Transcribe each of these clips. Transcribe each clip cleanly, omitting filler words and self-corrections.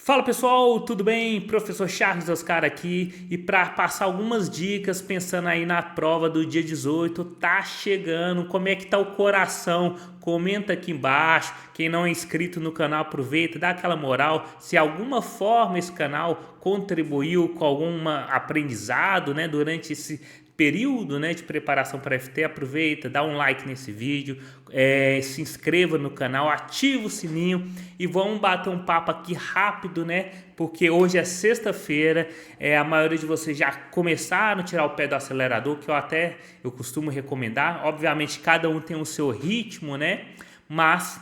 Fala pessoal, tudo bem? Professor Charles Oscar aqui e para passar algumas dicas pensando aí na prova do dia 18, tá chegando, como é que tá o coração? Comenta aqui embaixo, quem não é inscrito no canal aproveita, dá aquela moral, se alguma forma esse canal contribuiu com algum aprendizado, né, durante esse período, né, de preparação para FT, aproveita, dá um like nesse vídeo, se inscreva no canal, ativa o sininho e vamos bater um papo aqui rápido, né, porque hoje é sexta-feira, a maioria de vocês já começaram a tirar o pé do acelerador, que eu costumo recomendar. Obviamente cada um tem o seu ritmo, né, mas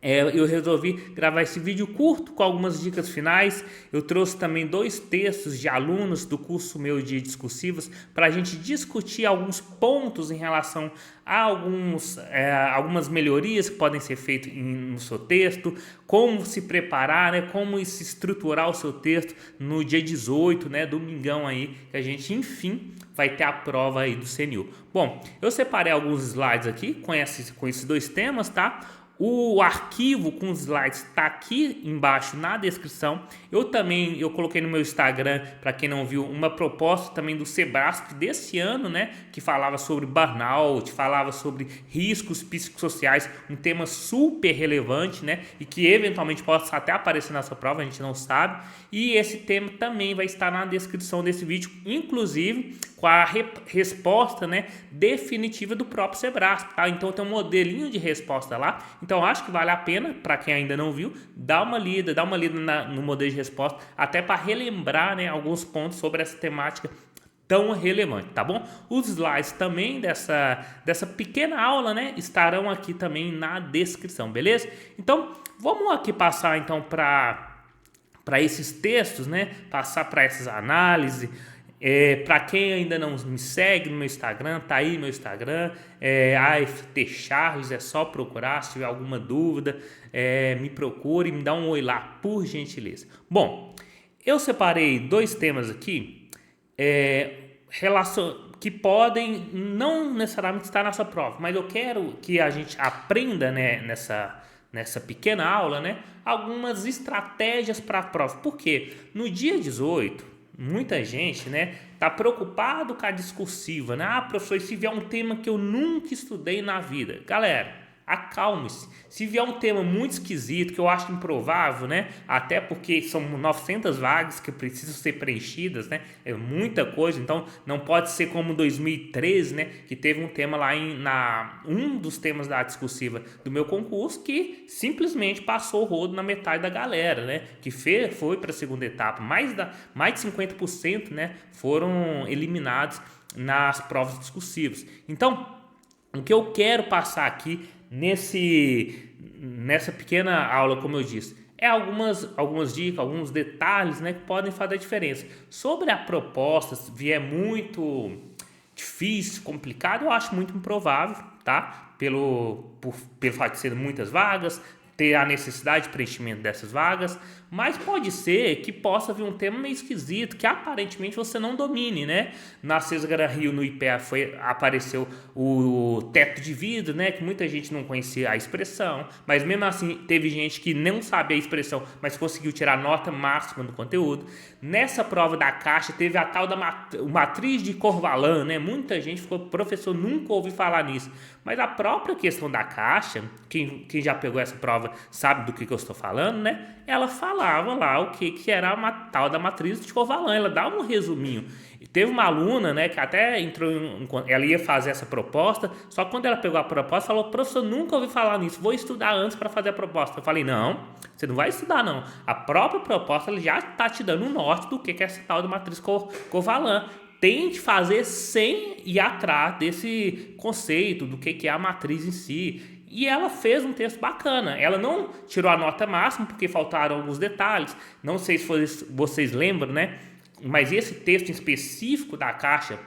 eu resolvi gravar esse vídeo curto com algumas dicas finais. Eu trouxe também 2 textos de alunos do curso meu de discursivas para a gente discutir alguns pontos em relação a algumas melhorias que podem ser feitas no seu texto, como se preparar, né, como se estruturar o seu texto no dia 18, né, domingão aí, que a gente, enfim, vai ter a prova aí do CNU. Bom, eu separei alguns slides aqui com esses 2 temas, tá? O arquivo com os slides está aqui embaixo na descrição. Eu coloquei no meu Instagram, para quem não viu, uma proposta também do Sebrasp desse ano, né, que falava sobre burnout, falava sobre riscos psicossociais, um tema super relevante, né, e que eventualmente possa até aparecer nessa prova, a gente não sabe. E esse tema também vai estar na descrição desse vídeo, inclusive com a resposta, né, definitiva do próprio Sebrasp, tá? Então tem um modelinho de resposta lá. Então acho que vale a pena, para quem ainda não viu, dar uma lida no modelo de resposta, até para relembrar, né, alguns pontos sobre essa temática tão relevante, tá bom? Os slides também dessa pequena aula, né, estarão aqui também na descrição, beleza? Então vamos aqui passar então para esses textos, né, passar para essas análises. Para quem ainda não me segue no meu Instagram, tá aí meu Instagram, AFT Charles, é só procurar. Se tiver alguma dúvida, me procure, me dá um oi lá, por gentileza. Bom, eu separei 2 temas aqui que podem não necessariamente estar nessa prova, mas eu quero que a gente aprenda, né, nessa pequena aula, né, algumas estratégias para a prova. Porque no dia 18, muita gente, né, tá preocupado com a discursiva, né? Ah, professor, e se vier um tema que eu nunca estudei na vida? Galera, acalme-se. Se vier um tema muito esquisito, que eu acho improvável, né? Até porque são 900 vagas que precisam ser preenchidas, né? É muita coisa, então não pode ser como 2013, né? Que teve um tema lá um dos temas da discursiva do meu concurso que simplesmente passou o rodo na metade da galera, né? Que foi para a segunda etapa. Mais de 50%, né, foram eliminados nas provas discursivas. Então, o que eu quero passar aqui nessa pequena aula, como eu disse, algumas dicas, alguns detalhes, né, que podem fazer a diferença. Sobre a proposta, se vier muito difícil, complicado, eu acho muito improvável, tá? Pelo fato de ser muitas vagas, ter a necessidade de preenchimento dessas vagas, mas pode ser que possa vir um tema meio esquisito, que aparentemente você não domine, né? Na Cesar Rio, no IPEA, apareceu o teto de vidro, né? Que muita gente não conhecia a expressão, mas mesmo assim teve gente que não sabia a expressão, mas conseguiu tirar a nota máxima do conteúdo. Nessa prova da Caixa teve a tal da matriz de Corvalán, né? Muita gente ficou, professor, nunca ouvi falar nisso. Mas a própria questão da Caixa, quem já pegou essa prova sabe do que eu estou falando, né? Ela falava lá o que era a tal da matriz de Corvalán, ela dá um resuminho. E teve uma aluna, né, que até entrou ela ia fazer essa proposta, só que quando ela pegou a proposta, falou, professor, nunca ouvi falar nisso, vou estudar antes para fazer a proposta. Eu falei, não, você não vai estudar não. A própria proposta ela já está te dando um norte do que é essa tal da matriz Corvalán. Tente fazer sem ir atrás desse conceito do que é a matriz em si. E ela fez um texto bacana. Ela não tirou a nota máxima porque faltaram alguns detalhes. Não sei se vocês lembram, né? Mas esse texto em específico da Caixa,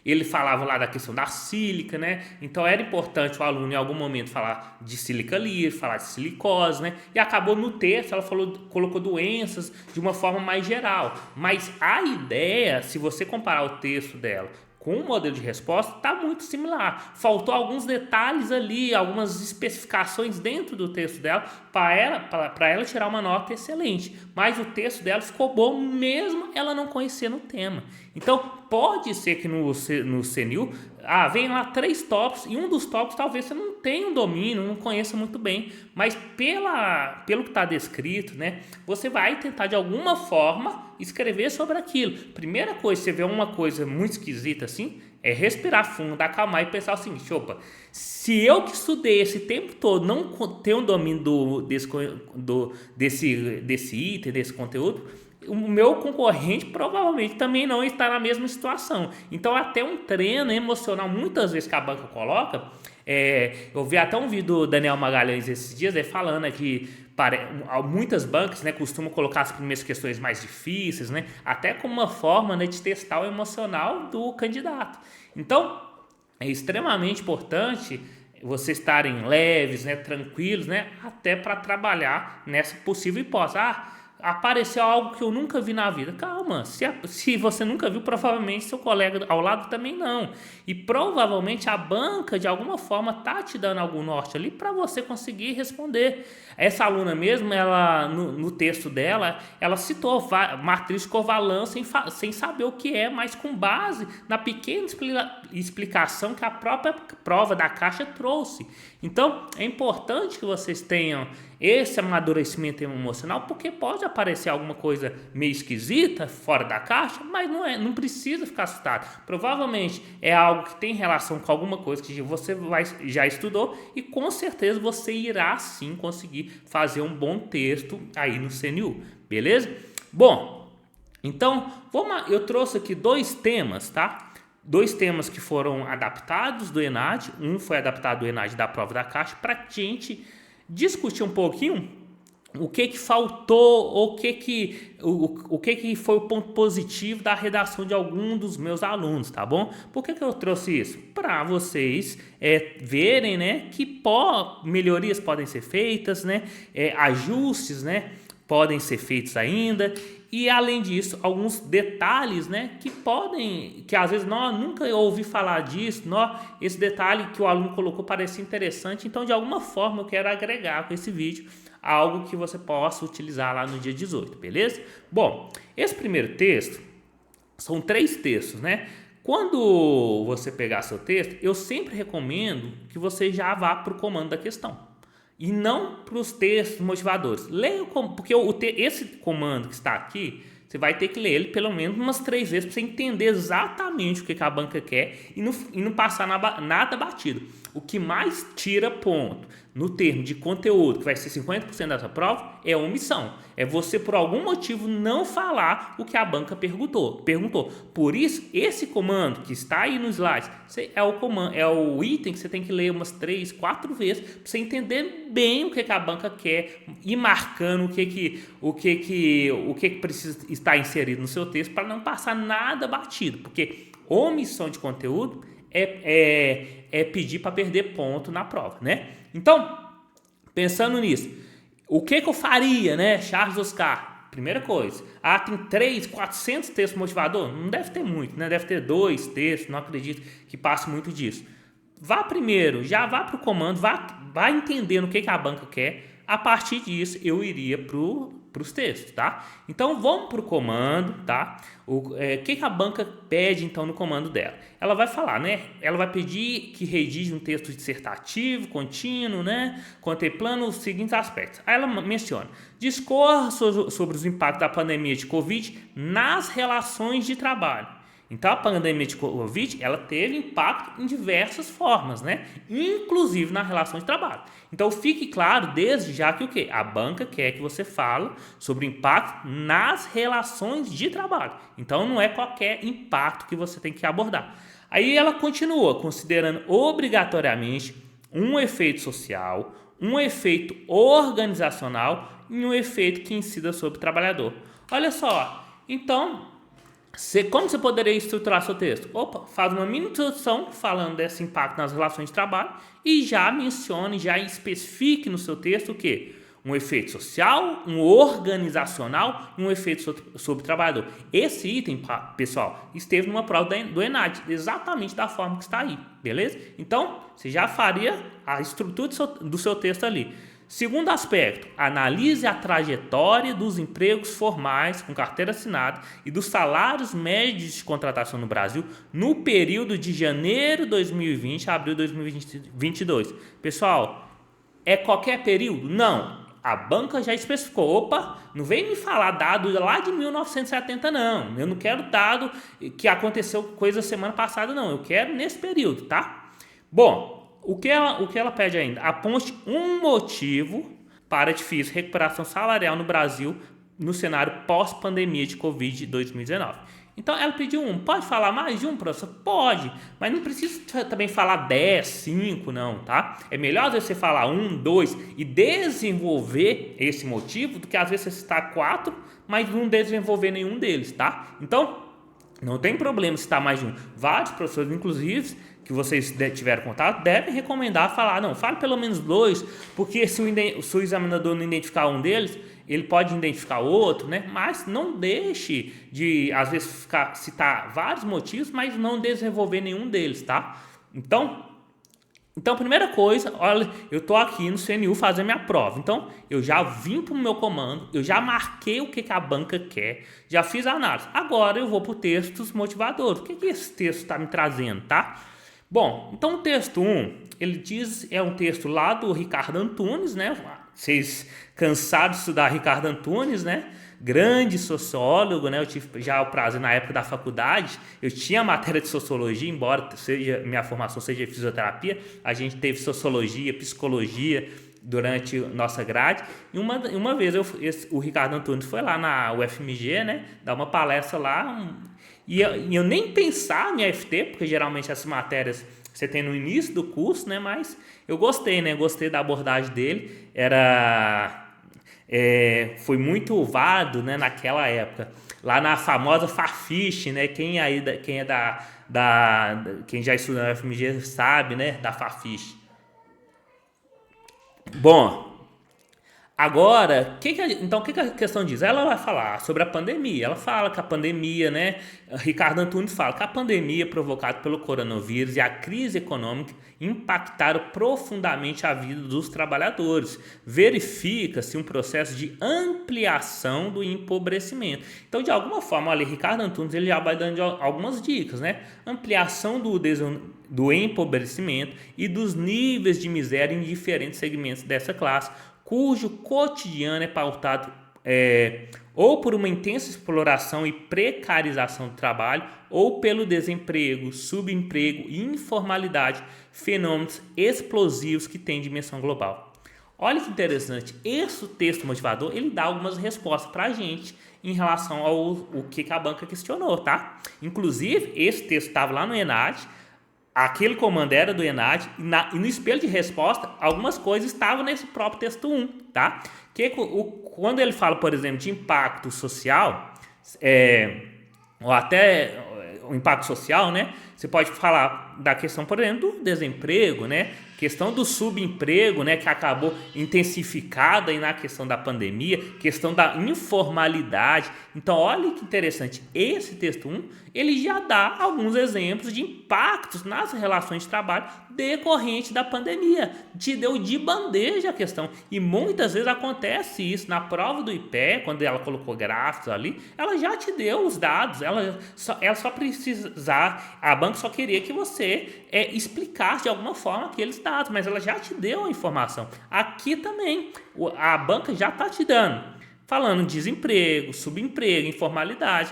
ele falava lá da questão da sílica, né? Então era importante o aluno em algum momento falar de sílica livre, falar de silicose, né? E acabou no texto, ela colocou doenças de uma forma mais geral. Mas a ideia, se você comparar o texto dela com o modelo de resposta está muito similar. Faltou alguns detalhes ali, algumas especificações dentro do texto dela para ela tirar uma nota excelente. Mas o texto dela ficou bom mesmo ela não conhecendo o tema. Então pode ser que no CNU vem lá 3 tópicos e um dos tópicos talvez você não tenha um domínio, não conheça muito bem, mas pelo que está descrito, né, você vai tentar de alguma forma escrever sobre aquilo. Primeira coisa, você vê uma coisa muito esquisita assim, é respirar fundo, acalmar e pensar o seguinte: opa, se eu que estudei esse tempo todo não tenho um domínio desse item, desse conteúdo, o meu concorrente provavelmente também não está na mesma situação. Então até um treino emocional, muitas vezes que a banca coloca, eu vi até um vídeo do Daniel Magalhães esses dias falando que muitas bancas, né, costumam colocar as primeiras questões mais difíceis, né, até como uma forma, né, de testar o emocional do candidato. Então é extremamente importante vocês estarem leves, né, tranquilos, né, até para trabalhar nessa possível hipótese. Apareceu algo que eu nunca vi na vida. Calma, se você nunca viu, provavelmente seu colega ao lado também não. E provavelmente a banca, de alguma forma, tá te dando algum norte ali para você conseguir responder. Essa aluna mesmo, ela no texto dela, ela citou matriz de covalância sem saber o que é, mas com base na pequena explicação que a própria prova da Caixa trouxe. Então, é importante que vocês tenham esse amadurecimento emocional, porque pode aparecer alguma coisa meio esquisita, fora da caixa, mas não precisa ficar assustado. Provavelmente é algo que tem relação com alguma coisa que você já estudou e com certeza você irá sim conseguir fazer um bom texto aí no CNU, beleza? Bom, então eu trouxe aqui 2 temas, tá? 2 temas que foram adaptados do ENAD, um foi adaptado do ENAD da prova da Caixa, para a gente discutir um pouquinho o que faltou, o que foi o ponto positivo da redação de algum dos meus alunos, tá bom? Por que eu trouxe isso? Para vocês verem, né, que melhorias podem ser feitas, né, ajustes, né, podem ser feitos ainda. E além disso, alguns detalhes, né, que às vezes nós nunca ouvi falar disso, esse detalhe que o aluno colocou parece interessante, então de alguma forma eu quero agregar com esse vídeo algo que você possa utilizar lá no dia 18, beleza? Bom, esse primeiro texto, são 3 textos, né? Quando você pegar seu texto, eu sempre recomendo que você já vá para o comando da questão e não para os textos motivadores. Leia porque esse comando que está aqui, você vai ter que ler ele pelo menos umas 3 vezes para você entender exatamente o que a banca quer e não passar nada batido. O que mais tira ponto no termo de conteúdo, que vai ser 50% dessa prova, é omissão. É você, por algum motivo, não falar o que a banca perguntou. Por isso, esse comando que está aí no slide é o item que você tem que ler umas 3, 4 vezes para você entender bem o que a banca quer e marcando o que precisa estar inserido no seu texto para não passar nada batido. Porque omissão de conteúdo é pedir para perder ponto na prova, né? Então, pensando nisso, o que eu faria, né, Charles Oscar? Primeira coisa, tem 300, 400 textos motivadores? Não deve ter muito, né? Deve ter 2 textos, não acredito que passe muito disso. Vá primeiro, já vá para o comando, vá entendendo o que a banca quer. A partir disso, eu iria para os textos, tá? Então, vamos para o comando, tá? O que a banca pede, então, no comando dela? Ela vai falar, né? Ela vai pedir que redige um texto dissertativo, contínuo, né? Contemplando os seguintes aspectos. Aí ela menciona: discorra sobre os impactos da pandemia de Covid nas relações de trabalho. Então, a pandemia de Covid, ela teve impacto em diversas formas, né? Inclusive na relação de trabalho. Então, fique claro desde já que o quê? A banca quer que você fale sobre o impacto nas relações de trabalho. Então, não é qualquer impacto que você tem que abordar. Aí ela continua considerando obrigatoriamente um efeito social, um efeito organizacional e um efeito que incida sobre o trabalhador. Olha só, então, como você poderia estruturar seu texto? Faz uma mini introdução falando desse impacto nas relações de trabalho e já mencione, já especifique no seu texto o quê? Um efeito social, um organizacional e um efeito sobre o trabalhador. Esse item, pessoal, esteve numa prova do ENAD, exatamente da forma que está aí, beleza? Então, você já faria a estrutura do seu texto ali. Segundo aspecto, analise a trajetória dos empregos formais com carteira assinada e dos salários médios de contratação no Brasil no período de janeiro de 2020 a abril de 2022. Pessoal, é qualquer período? Não. A banca já especificou. Opa, não vem me falar dado lá de 1970, não. Eu não quero dado que aconteceu coisa semana passada, não. Eu quero nesse período, tá? Bom, o que ela pede ainda? Aponte um motivo para a difícil recuperação salarial no Brasil no cenário pós-pandemia de Covid 2019. Então, ela pediu um. Pode falar mais de um, professor? Pode, mas não precisa também falar 10, 5, não, tá? É melhor você falar 1, 2 e desenvolver esse motivo do que às vezes você citar 4, mas não desenvolver nenhum deles, tá? Então, não tem problema citar mais de um. Vários professores, inclusive, que vocês tiveram contato, devem recomendar falar, não, fale pelo menos 2, porque se o examinador não identificar um deles, ele pode identificar outro, né? Mas não deixe de, às vezes, citar vários motivos, mas não desenvolver nenhum deles, tá? Então, primeira coisa, olha, eu estou aqui no CNU fazendo minha prova. Então, eu já vim para o meu comando, eu já marquei o que a banca quer, já fiz a análise. Agora eu vou para o texto motivador. O que esse texto está me trazendo, tá? Bom, então o texto 1, ele diz, é um texto lá do Ricardo Antunes, né? Vocês cansados de estudar Ricardo Antunes, né? Grande sociólogo, né? Eu tive já o prazer na época da faculdade, eu tinha matéria de sociologia, embora minha formação seja fisioterapia, a gente teve sociologia, psicologia durante nossa grade, e uma vez o Ricardo Antunes foi lá na UFMG, né? Dar uma palestra lá, e eu nem pensava em FT, porque geralmente essas matérias você tem no início do curso, né? Mas eu gostei, né? Gostei da abordagem dele. Foi muito válido, né? Naquela época. Lá na famosa Farfish, né? Quem já estuda na UFMG sabe, né? Da Farfish. Bom, agora, o que a questão diz? Ela vai falar sobre a pandemia. Ela fala que a pandemia, né? Ricardo Antunes fala que a pandemia provocada pelo coronavírus e a crise econômica impactaram profundamente a vida dos trabalhadores. Verifica-se um processo de ampliação do empobrecimento. Então, de alguma forma, olha, Ricardo Antunes ele já vai dando algumas dicas, né? Ampliação do empobrecimento e dos níveis de miséria em diferentes segmentos dessa classe, cujo cotidiano é pautado ou por uma intensa exploração e precarização do trabalho, ou pelo desemprego, subemprego e informalidade, fenômenos explosivos que têm dimensão global. Olha que interessante, esse texto motivador, ele dá algumas respostas para a gente em relação ao que a banca questionou, tá? Inclusive, esse texto estava lá no ENAD, aquele comando era do ENAD, e no espelho de resposta, algumas coisas estavam nesse próprio texto 1, tá? Quando ele fala, por exemplo, de impacto social, ou até o impacto social, né? Você pode falar da questão, por exemplo, do desemprego, né? Questão do subemprego, né? Que acabou intensificada aí na questão da pandemia, questão da informalidade. Então, olha que interessante. Esse texto 1, ele já dá alguns exemplos de impactos nas relações de trabalho decorrente da pandemia. Te deu de bandeja a questão. E muitas vezes acontece isso na prova do IPE, quando ela colocou gráficos ali, ela já te deu os dados. Ela só precisar, a banca só queria que você explicasse de alguma forma aqueles dados, mas ela já te deu a informação. Aqui também, a banca já está te dando, falando de desemprego, subemprego, informalidade,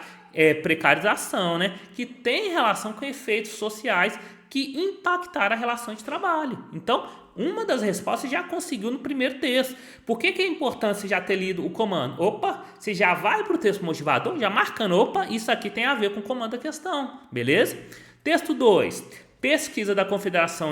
precarização, né? Que tem relação com efeitos sociais que impactaram a relação de trabalho. Então, uma das respostas você já conseguiu no primeiro texto. Por que é importante você já ter lido o comando? Opa, você já vai para o texto motivador, já marcando, opa, isso aqui tem a ver com o comando da questão, beleza? Texto 2. Pesquisa da Confederação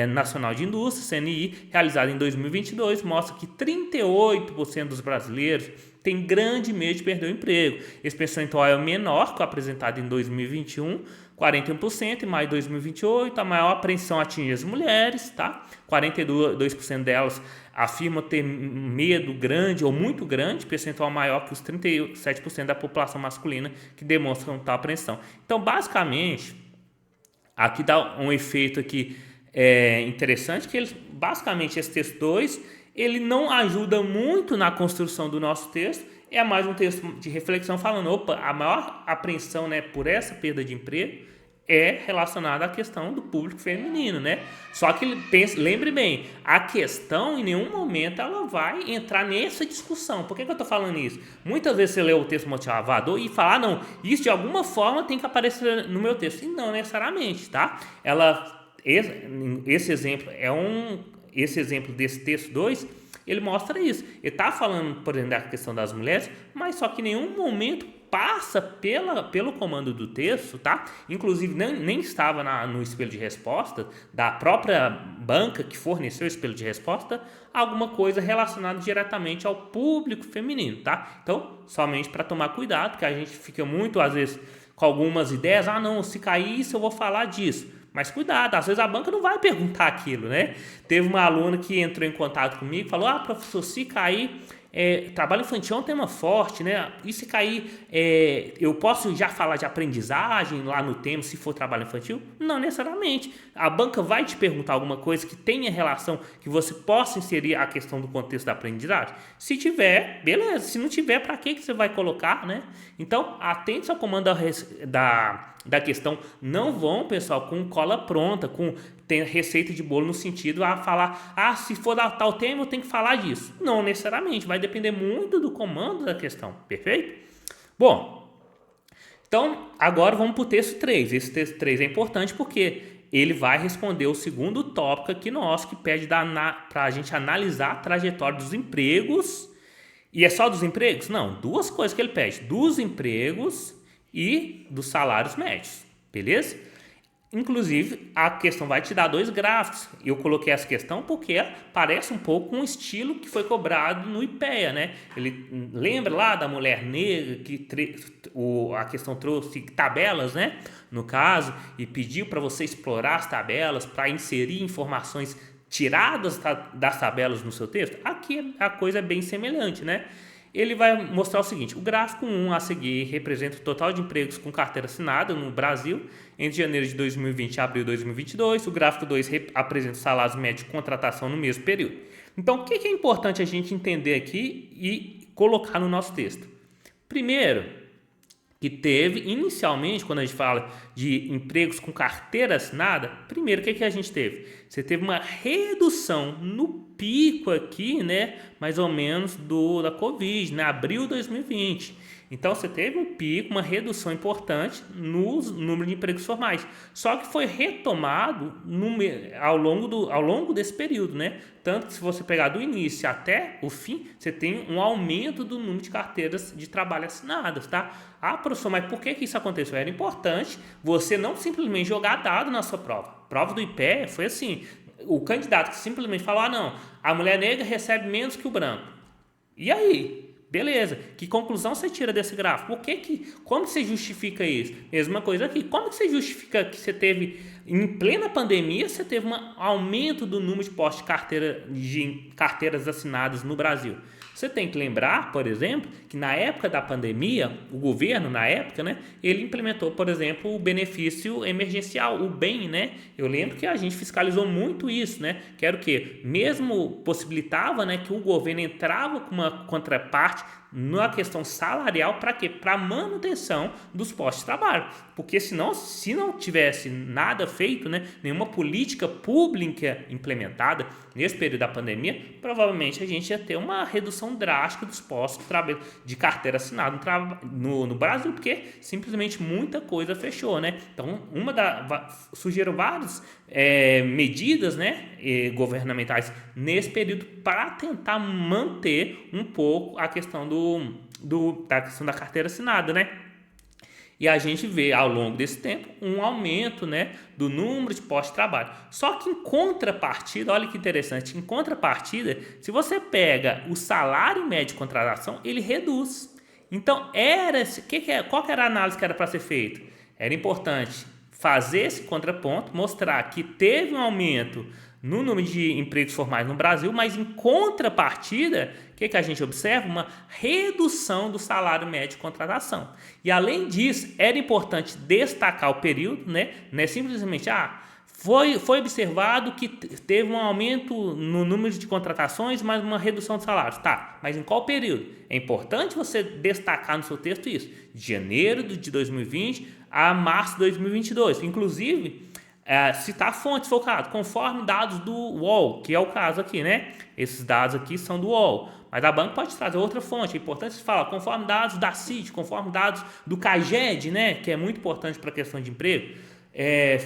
Nacional de Indústria, CNI, realizada em 2022, mostra que 38% dos brasileiros têm grande medo de perder o emprego. Esse percentual é menor que o apresentado em 2021, 41%, em maio de 2028, a maior apreensão atinge as mulheres, tá? 42% delas afirmam ter medo grande ou muito grande, percentual maior que os 37% da população masculina que demonstram tal apreensão. Então, basicamente, aqui dá um efeito aqui interessante, que basicamente esse texto 2, ele não ajuda muito na construção do nosso texto, é mais um texto de reflexão falando, opa, a maior apreensão, né, por essa perda de emprego é relacionada à questão do público feminino, né? Só que lembre bem, a questão em nenhum momento ela vai entrar nessa discussão. Por que eu estou falando isso? Muitas vezes você lê o texto motivador e fala, não, isso de alguma forma tem que aparecer no meu texto. E não necessariamente, tá? Esse exemplo desse texto 2, ele mostra isso. Ele está falando, por exemplo, da questão das mulheres, mas só que em nenhum momento passa pelo comando do texto, tá? Inclusive nem estava no espelho de resposta da própria banca que forneceu o espelho de resposta, alguma coisa relacionada diretamente ao público feminino, tá? Então, somente para tomar cuidado, porque a gente fica muito, às vezes, com algumas ideias, não, se cair isso eu vou falar disso. Mas cuidado, às vezes a banca não vai perguntar aquilo, né? Teve uma aluna que entrou em contato comigo e falou, professor, se cair, trabalho infantil é um tema forte, né? E se cair, eu posso já falar de aprendizagem lá no tema, se for trabalho infantil? Não necessariamente. A banca vai te perguntar alguma coisa que tenha relação, que você possa inserir a questão do contexto da aprendizagem? Se tiver, beleza. Se não tiver, para que você vai colocar, né? Então, atente ao comando da questão. Não vão, pessoal, com cola pronta, tem receita de bolo no sentido a falar, se for dar tal tema eu tenho que falar disso. Não necessariamente, vai depender muito do comando da questão, perfeito? Bom, então agora vamos para o texto 3. Esse texto 3 é importante porque ele vai responder o segundo tópico aqui nosso, que pede para a gente analisar a trajetória dos empregos. E é só dos empregos? Não, duas coisas que ele pede, dos empregos e dos salários médios, beleza? Inclusive, a questão vai te dar 2 gráficos. Eu coloquei essa questão porque parece um pouco um estilo que foi cobrado no IPEA, né? Ele lembra lá da mulher negra que a questão trouxe tabelas, né? No caso, e pediu para você explorar as tabelas para inserir informações tiradas das tabelas no seu texto. Aqui a coisa é bem semelhante, né? Ele vai mostrar o seguinte, o gráfico 1 a seguir representa o total de empregos com carteira assinada no Brasil entre janeiro de 2020 e abril de 2022, o gráfico 2 apresenta os salários médios de contratação no mesmo período. Então, o que é importante a gente entender aqui e colocar no nosso texto? Primeiro, que teve, inicialmente, quando a gente fala de empregos com carteira assinada, primeiro, o que a gente teve? Você teve uma redução no pico aqui, né, mais ou menos da Covid, né, abril de 2020. Então, você teve um pico, uma redução importante no número de empregos formais. Só que foi retomado ao longo desse período, né? Tanto que se você pegar do início até o fim, você tem um aumento do número de carteiras de trabalho assinadas, tá? Professor, mas por que isso aconteceu? Era importante você não simplesmente jogar dado na sua prova. A prova do IPE foi assim, o candidato que simplesmente falou, não, a mulher negra recebe menos que o branco. E aí? Beleza, que conclusão você tira desse gráfico? Como você justifica isso? Mesma coisa aqui, como que você justifica que você teve, em plena pandemia, você teve um aumento do número de postos de carteiras assinadas no Brasil? Você tem que lembrar, por exemplo, que na época da pandemia, o governo, na época, né, ele implementou, por exemplo, o benefício emergencial, o BEM, né? Eu lembro que a gente fiscalizou muito isso, né? Que era o quê? Mesmo possibilitava, né, que o governo entrava com uma contraparte na questão salarial para quê? Para manutenção dos postos de trabalho. Porque senão, se não tivesse nada feito, né, nenhuma política pública implementada nesse período da pandemia, provavelmente a gente ia ter uma redução drástica dos postos de carteira assinada no Brasil, porque simplesmente muita coisa fechou, né? Então, surgiram várias medidas, né, governamentais nesse período para tentar manter um pouco a questão da questão da carteira assinada, né? E a gente vê ao longo desse tempo um aumento, né, do número de postos de trabalho. Só que em contrapartida, olha que interessante, em contrapartida, se pega o salário médio de contratação, ele reduz. Então, qual que era a análise que era para ser feita? Era importante fazer esse contraponto, mostrar que teve um aumento no número de empregos formais no Brasil, mas em contrapartida, o que a gente observa? Uma redução do salário médio de contratação. E além disso, era importante destacar o período, né? Não é simplesmente, foi observado que teve um aumento no número de contratações, mas uma redução de salários. Tá, mas em qual período? É importante você destacar no seu texto isso. De janeiro de 2020 a março de 2022. Inclusive, citar fontes focadas, conforme dados do UOL, que é o caso aqui, né? Esses dados aqui são do UOL. Mas a banca pode trazer outra fonte. É importante você falar conforme dados da CIT, conforme dados do CAGED, né? Que é muito importante para a questão de emprego.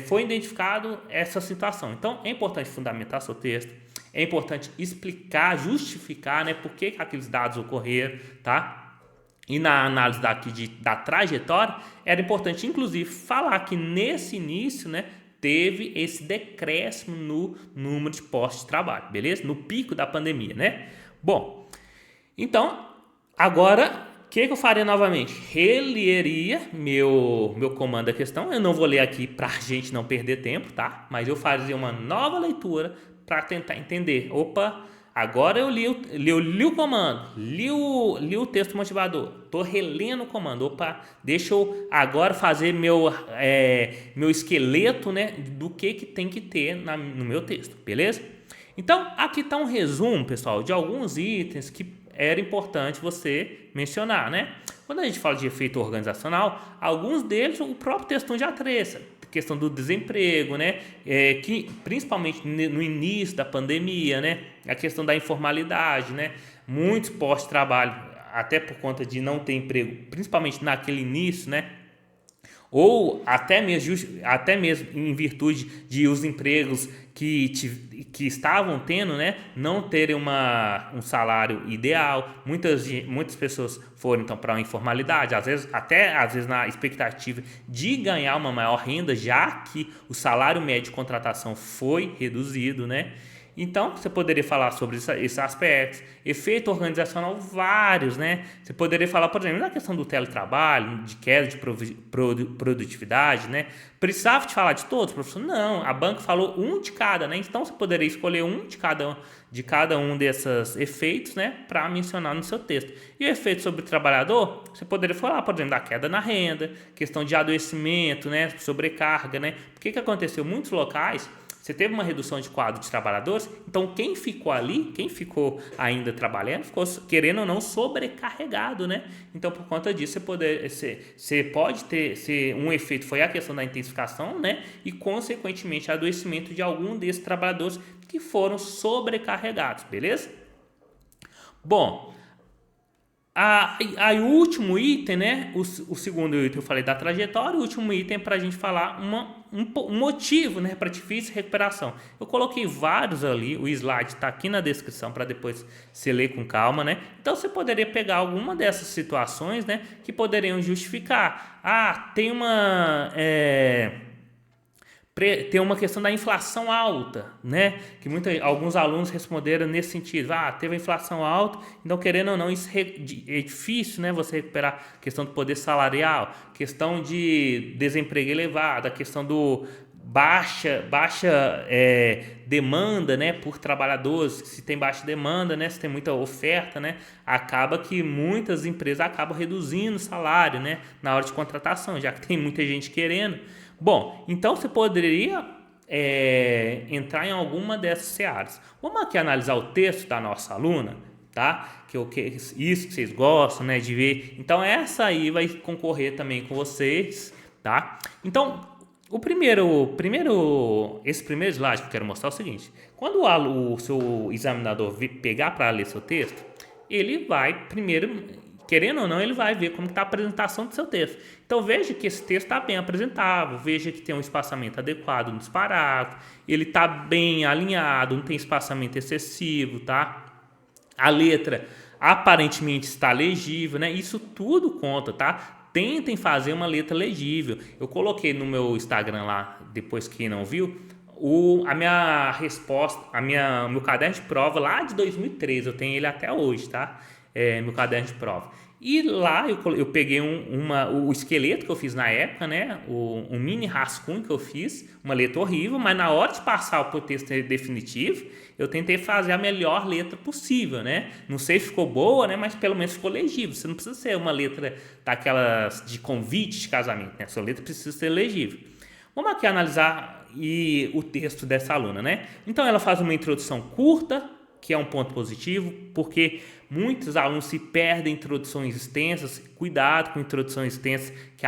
Foi identificado essa situação. Então, é importante fundamentar seu texto, é importante explicar, justificar, né, por que aqueles dados ocorreram, tá? E na análise da trajetória, era importante, inclusive, falar que nesse início, né, teve esse decréscimo no número de postos de trabalho, beleza? No pico da pandemia, né? Bom, então, agora... O que eu faria novamente? Releria meu comando da questão. Eu não vou ler aqui para a gente não perder tempo, tá? Mas eu faria uma nova leitura para tentar entender. Opa, agora eu li o comando, li o texto motivador. Estou relendo o comando. Opa, deixa eu agora fazer meu esqueleto, né, do que tem que ter no meu texto, beleza? Então, aqui está um resumo, pessoal, de alguns itens que era importante você mencionar, né? Quando a gente fala de efeito organizacional, alguns deles o próprio texto já traça. Questão do desemprego, né? Que principalmente no início da pandemia, né? A questão da informalidade, né? Muitos postos de trabalho, até por conta de não ter emprego, principalmente naquele início, né? Ou até mesmo em virtude de os empregos que estavam tendo, né, não terem um salário ideal. Muitas pessoas foram então para a informalidade, às vezes na expectativa de ganhar uma maior renda, já que o salário médio de contratação foi reduzido, né? Então, você poderia falar sobre esses aspectos, efeito organizacional, vários, né? Você poderia falar, por exemplo, na questão do teletrabalho, de queda de produtividade, né? Precisava te falar de todos, professor? Não, a banca falou um de cada, né? Então, você poderia escolher um de cada um desses efeitos, né? Para mencionar no seu texto. E o efeito sobre o trabalhador, você poderia falar, por exemplo, da queda na renda, questão de adoecimento, né? Sobrecarga, né? Por que aconteceu? Muitos locais... Você teve uma redução de quadro de trabalhadores, então quem ficou ali, quem ficou ainda trabalhando, ficou, querendo ou não, sobrecarregado, né? Então, por conta disso, você pode ter um efeito, foi a questão da intensificação, né? E, consequentemente, adoecimento de algum desses trabalhadores que foram sobrecarregados, beleza? Bom, aí o último item, né? O segundo item eu falei da trajetória, o último item é para a gente falar um motivo, né, para difícil recuperação. Eu coloquei vários ali, o slide está aqui na descrição para depois você ler com calma, né? Então você poderia pegar alguma dessas situações, né, que poderiam justificar. Tem uma questão da inflação alta, né? Que alguns alunos responderam nesse sentido. Teve a inflação alta, então querendo ou não, isso é difícil, né? Você recuperar a questão do poder salarial, questão de desemprego elevado, a questão do baixa demanda, né, por trabalhadores. Se tem baixa demanda, né, se tem muita oferta, né, acaba que muitas empresas acabam reduzindo o salário, né, na hora de contratação, já que tem muita gente querendo. Bom, então você poderia entrar em alguma dessas searas. Vamos aqui analisar o texto da nossa aluna, tá? Isso que vocês gostam, né, de ver. Então essa aí vai concorrer também com vocês, tá? Então esse primeiro slide que eu quero mostrar é o seguinte: quando o seu examinador pegar para ler seu texto, ele vai primeiro, querendo ou não, ele vai ver como está a apresentação do seu texto. Então veja que esse texto está bem apresentável, veja que tem um espaçamento adequado nos parágrafos, ele está bem alinhado, não tem espaçamento excessivo, tá? A letra aparentemente está legível, né? Isso tudo conta, tá? Tentem fazer uma letra legível. Eu coloquei no meu Instagram lá, depois que não viu, a minha resposta, meu caderno de prova lá de 2013, eu tenho ele até hoje, tá? meu caderno de prova. E lá eu peguei o esqueleto que eu fiz na época, né? Um mini rascunho que eu fiz, uma letra horrível, mas na hora de passar para o texto definitivo, eu tentei fazer a melhor letra possível, né? Não sei se ficou boa, né? Mas pelo menos ficou legível. Você não precisa ser uma letra daquelas de convite de casamento, né? Sua letra precisa ser legível. Vamos aqui analisar o texto dessa aluna, né? Então ela faz uma introdução curta, que é um ponto positivo, porque muitos alunos se perdem em introduções extensas. Cuidado com introduções extensas, que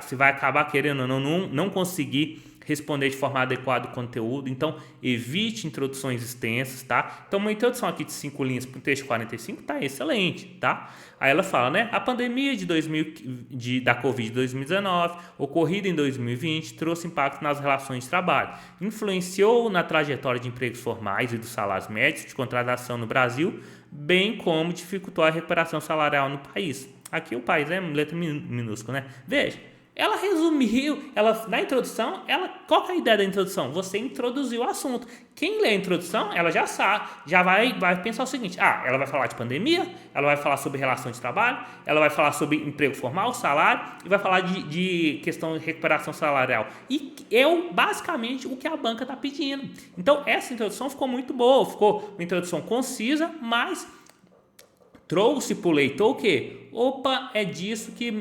você vai acabar querendo ou não conseguir responder de forma adequada o conteúdo. Então, evite introduções extensas, tá? Então, uma introdução aqui de 5 linhas para um texto de 45 tá excelente, tá? Aí ela fala, né? A pandemia da Covid 2019, ocorrida em 2020, trouxe impacto nas relações de trabalho, influenciou na trajetória de empregos formais e dos salários médios de contratação no Brasil, bem como dificultou a recuperação salarial no país. Aqui o país é letra minúscula, né? Veja, ela resumiu, na introdução, qual que é a ideia da introdução? Você introduziu o assunto. Quem lê a introdução, ela já sabe, já vai pensar o seguinte, ela vai falar de pandemia, ela vai falar sobre relação de trabalho, ela vai falar sobre emprego formal, salário, e vai falar de questão de recuperação salarial. E é basicamente o que a banca está pedindo. Então, essa introdução ficou muito boa, ficou uma introdução concisa, mas trouxe para o leitor o quê? Opa, é disso que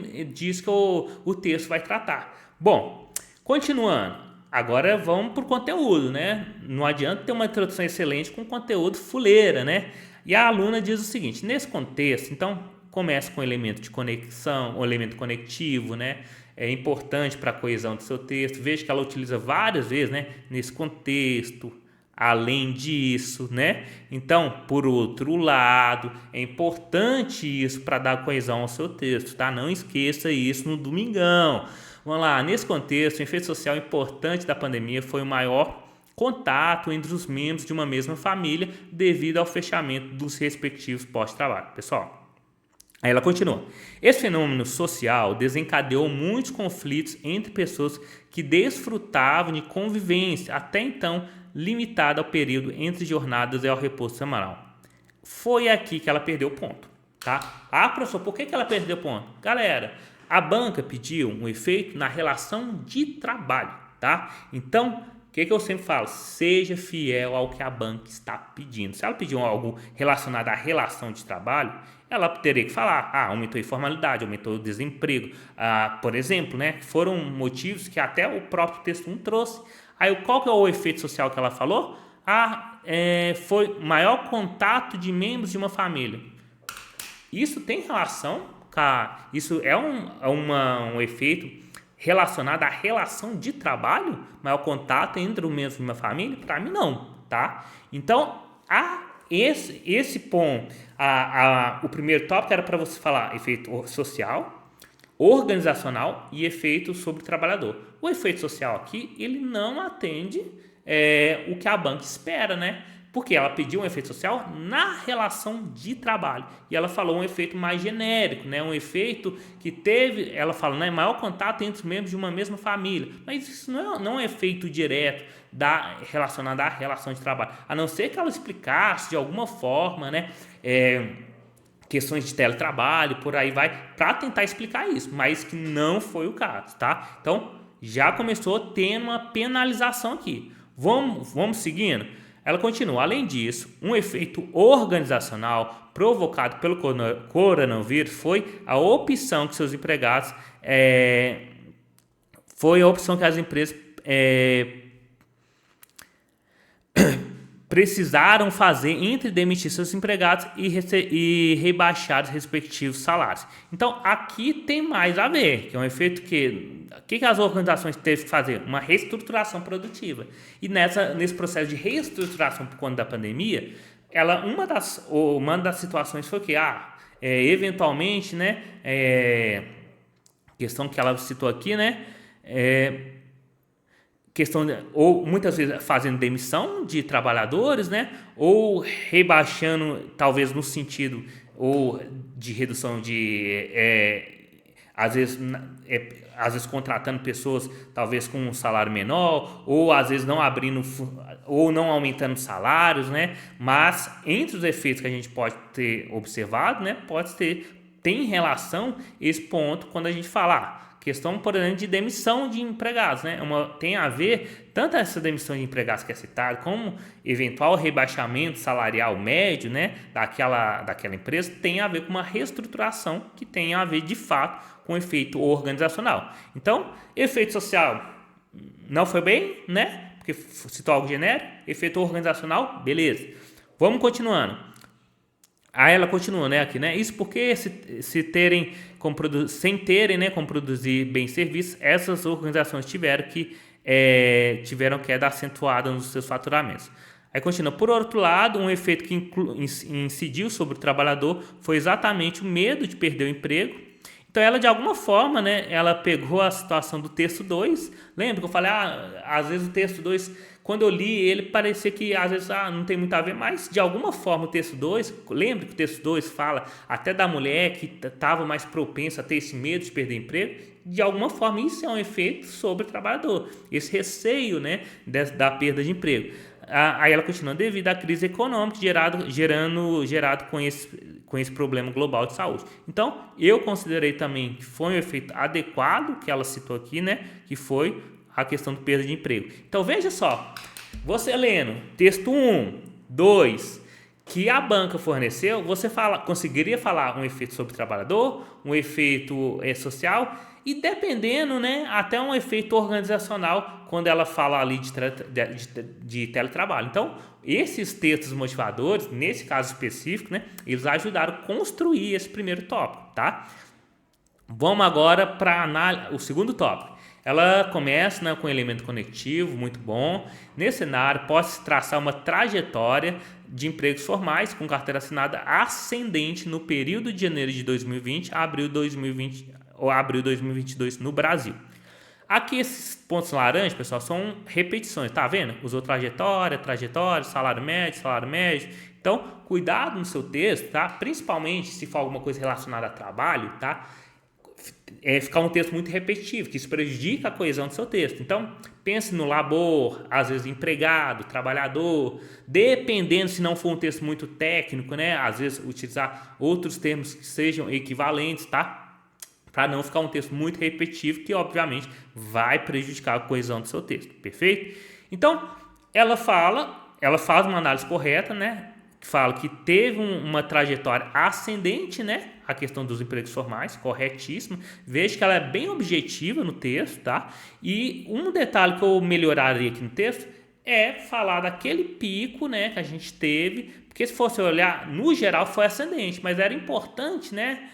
o texto vai tratar. Bom, continuando. Agora vamos para o conteúdo, né? Não adianta ter uma introdução excelente com conteúdo fuleira, né? E a aluna diz o seguinte, nesse contexto, então, começa com o elemento de conexão, o elemento conectivo, né? É importante para a coesão do seu texto. Veja que ela utiliza várias vezes, né? Nesse contexto, além disso, né? Então, por outro lado, é importante isso para dar coesão ao seu texto, tá? Não esqueça isso no domingão. Vamos lá, nesse contexto, o efeito social importante da pandemia foi o maior contato entre os membros de uma mesma família devido ao fechamento dos respectivos postos de trabalho. Pessoal, aí ela continua. Esse fenômeno social desencadeou muitos conflitos entre pessoas que desfrutavam de convivência, até então limitada ao período entre jornadas e ao repouso semanal. Foi aqui que ela perdeu o ponto, tá? Professor, por que ela perdeu o ponto? Galera, a banca pediu um efeito na relação de trabalho, tá? Então, o que eu sempre falo? Seja fiel ao que a banca está pedindo. Se ela pediu algo relacionado à relação de trabalho, ela teria que falar, aumentou a informalidade, aumentou o desemprego, por exemplo, né? Foram motivos que até o próprio texto 1 trouxe. Aí, qual que é o efeito social que ela falou? Foi maior contato de membros de uma família. Isso tem relação, cara? Isso é um efeito relacionado à relação de trabalho? Maior contato entre os membros de uma família? Para mim, não, tá? Então, esse ponto, o primeiro tópico era para você falar efeito social, organizacional e efeito sobre o trabalhador. O efeito social aqui, ele não atende o que a banca espera, né? Porque ela pediu um efeito social na relação de trabalho. E ela falou um efeito mais genérico, né? Um efeito que teve, ela fala, né? Maior contato entre os membros de uma mesma família. Mas isso não é um efeito direto relacionado à relação de trabalho. A não ser que ela explicasse de alguma forma, né? Questões de teletrabalho, por aí vai, para tentar explicar isso, mas que não foi o caso, tá? Então, já começou tendo uma penalização aqui. Vamos seguindo? Ela continua, além disso, um efeito organizacional provocado pelo coronavírus foi a opção que seus empregados, foi a opção que as empresas precisaram fazer entre demitir seus empregados e rebaixar os respectivos salários. Então, aqui tem mais a ver, que é um efeito que as organizações teve que fazer? Uma reestruturação produtiva. E nesse processo de reestruturação por conta da pandemia, uma das situações foi que, eventualmente, né, questão que ela citou aqui, né, ou muitas vezes fazendo demissão de trabalhadores, né? Ou rebaixando, talvez no sentido ou de redução de às vezes contratando pessoas talvez com um salário menor, ou às vezes não abrindo ou não aumentando salários, né? Mas entre os efeitos que a gente pode ter observado, né, tem relação esse ponto quando a gente fala questão, por exemplo, de demissão de empregados, né? Tem a ver tanto essa demissão de empregados que é citada, como eventual rebaixamento salarial médio, né, daquela empresa, tem a ver com uma reestruturação que tem a ver de fato com efeito organizacional. Então, efeito social não foi bem, né? Porque citou algo genérico, efeito organizacional, beleza. Vamos continuando. Aí ela continua, né, aqui, né? Isso porque sem terem como produzir bem serviços, essas organizações tiveram queda acentuada nos seus faturamentos. Aí continua. Por outro lado, um efeito que incidiu sobre o trabalhador foi exatamente o medo de perder o emprego. Então ela, de alguma forma, né, ela pegou a situação do texto 2. Lembra que eu falei, às vezes o texto 2, quando eu li ele, parecia que às vezes não tem muito a ver, mas de alguma forma o texto 2, lembra que o texto 2 fala até da mulher que estava mais propensa a ter esse medo de perder emprego? De alguma forma isso é um efeito sobre o trabalhador, esse receio, né, da perda de emprego. Aí ela continua, devido à crise econômica gerado com esse problema global de saúde. Então, eu considerei também que foi um efeito adequado que ela citou aqui, né, que foi a questão de perda de emprego. Então, veja só, você lendo texto 1, 2, que a banca forneceu, você conseguiria falar um efeito sobre o trabalhador, um efeito social e, dependendo, né, até um efeito organizacional quando ela fala ali de teletrabalho. Então, esses textos motivadores, nesse caso específico, né, eles ajudaram a construir esse primeiro tópico, tá? Vamos agora para o segundo tópico. Ela começa, né, com um elemento conectivo, muito bom. Nesse cenário, pode-se traçar uma trajetória de empregos formais com carteira assinada ascendente no período de janeiro de 2020 a abril de 2022 no Brasil. Aqui esses pontos laranjas, pessoal, são repetições, tá vendo? Usou trajetória, salário médio. Então, cuidado no seu texto, tá? Principalmente se for alguma coisa relacionada a trabalho, tá? Ficar um texto muito repetitivo, que isso prejudica a coesão do seu texto. Então, pense no labor, às vezes empregado, trabalhador, dependendo se não for um texto muito técnico, né? Às vezes utilizar outros termos que sejam equivalentes, tá? Para não ficar um texto muito repetitivo, que obviamente vai prejudicar a coesão do seu texto, perfeito? Então, ela faz uma análise correta, né? Que fala que teve uma trajetória ascendente, né? A questão dos empregos formais, corretíssima. Veja que ela é bem objetiva no texto, tá? E um detalhe que eu melhoraria aqui no texto é falar daquele pico, né, que a gente teve, porque se fosse olhar, no geral foi ascendente, mas era importante, né?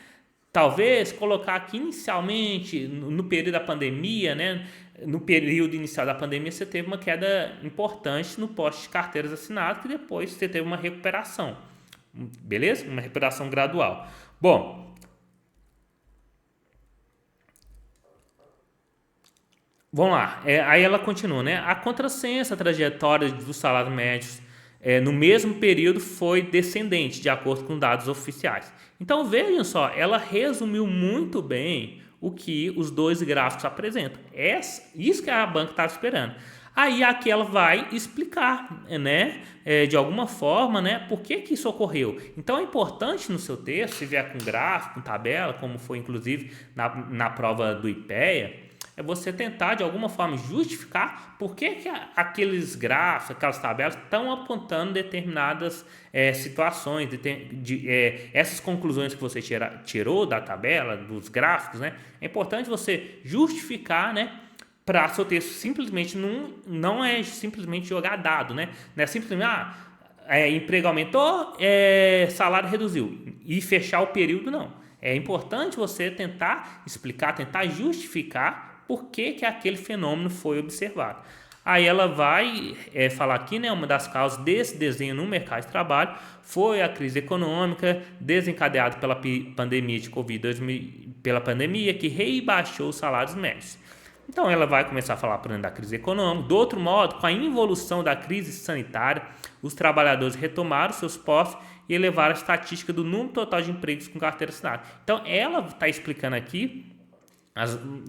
Talvez colocar aqui inicialmente, no período da pandemia, né? No período inicial da pandemia, você teve uma queda importante no poste de carteiras assinadas, que depois você teve uma recuperação. Beleza? Uma recuperação gradual. Bom, vamos lá. Aí ela continua, né? A contrassenso, a trajetória dos salários médios no mesmo período foi descendente, de acordo com dados oficiais. Então, vejam só, ela resumiu muito bem o que os dois gráficos apresentam. Isso que a banca estava esperando. Aí aqui ela vai explicar, né, de alguma forma, né, por que isso ocorreu. Então é importante no seu texto, se vier com gráfico, com tabela, como foi inclusive na prova do IPEA, é você tentar de alguma forma justificar por que aqueles gráficos, aquelas tabelas estão apontando determinadas situações, essas conclusões que você tirou da tabela, dos gráficos, né? É importante você justificar, né? Para seu texto simplesmente não é simplesmente jogar dado, né? Não é simplesmente emprego aumentou, salário reduziu e fechar o período, não. É importante você tentar explicar, tentar justificar por que aquele fenômeno foi observado. Aí ela vai falar aqui, né, uma das causas desse desenho no mercado de trabalho foi a crise econômica desencadeada pela pandemia de Covid, pela pandemia que rebaixou os salários médios. Então ela vai começar a falar, por exemplo, da crise econômica. Do outro modo, com a involução da crise sanitária, os trabalhadores retomaram seus postos e elevaram a estatística do número total de empregos com carteira assinada. Então ela está explicando aqui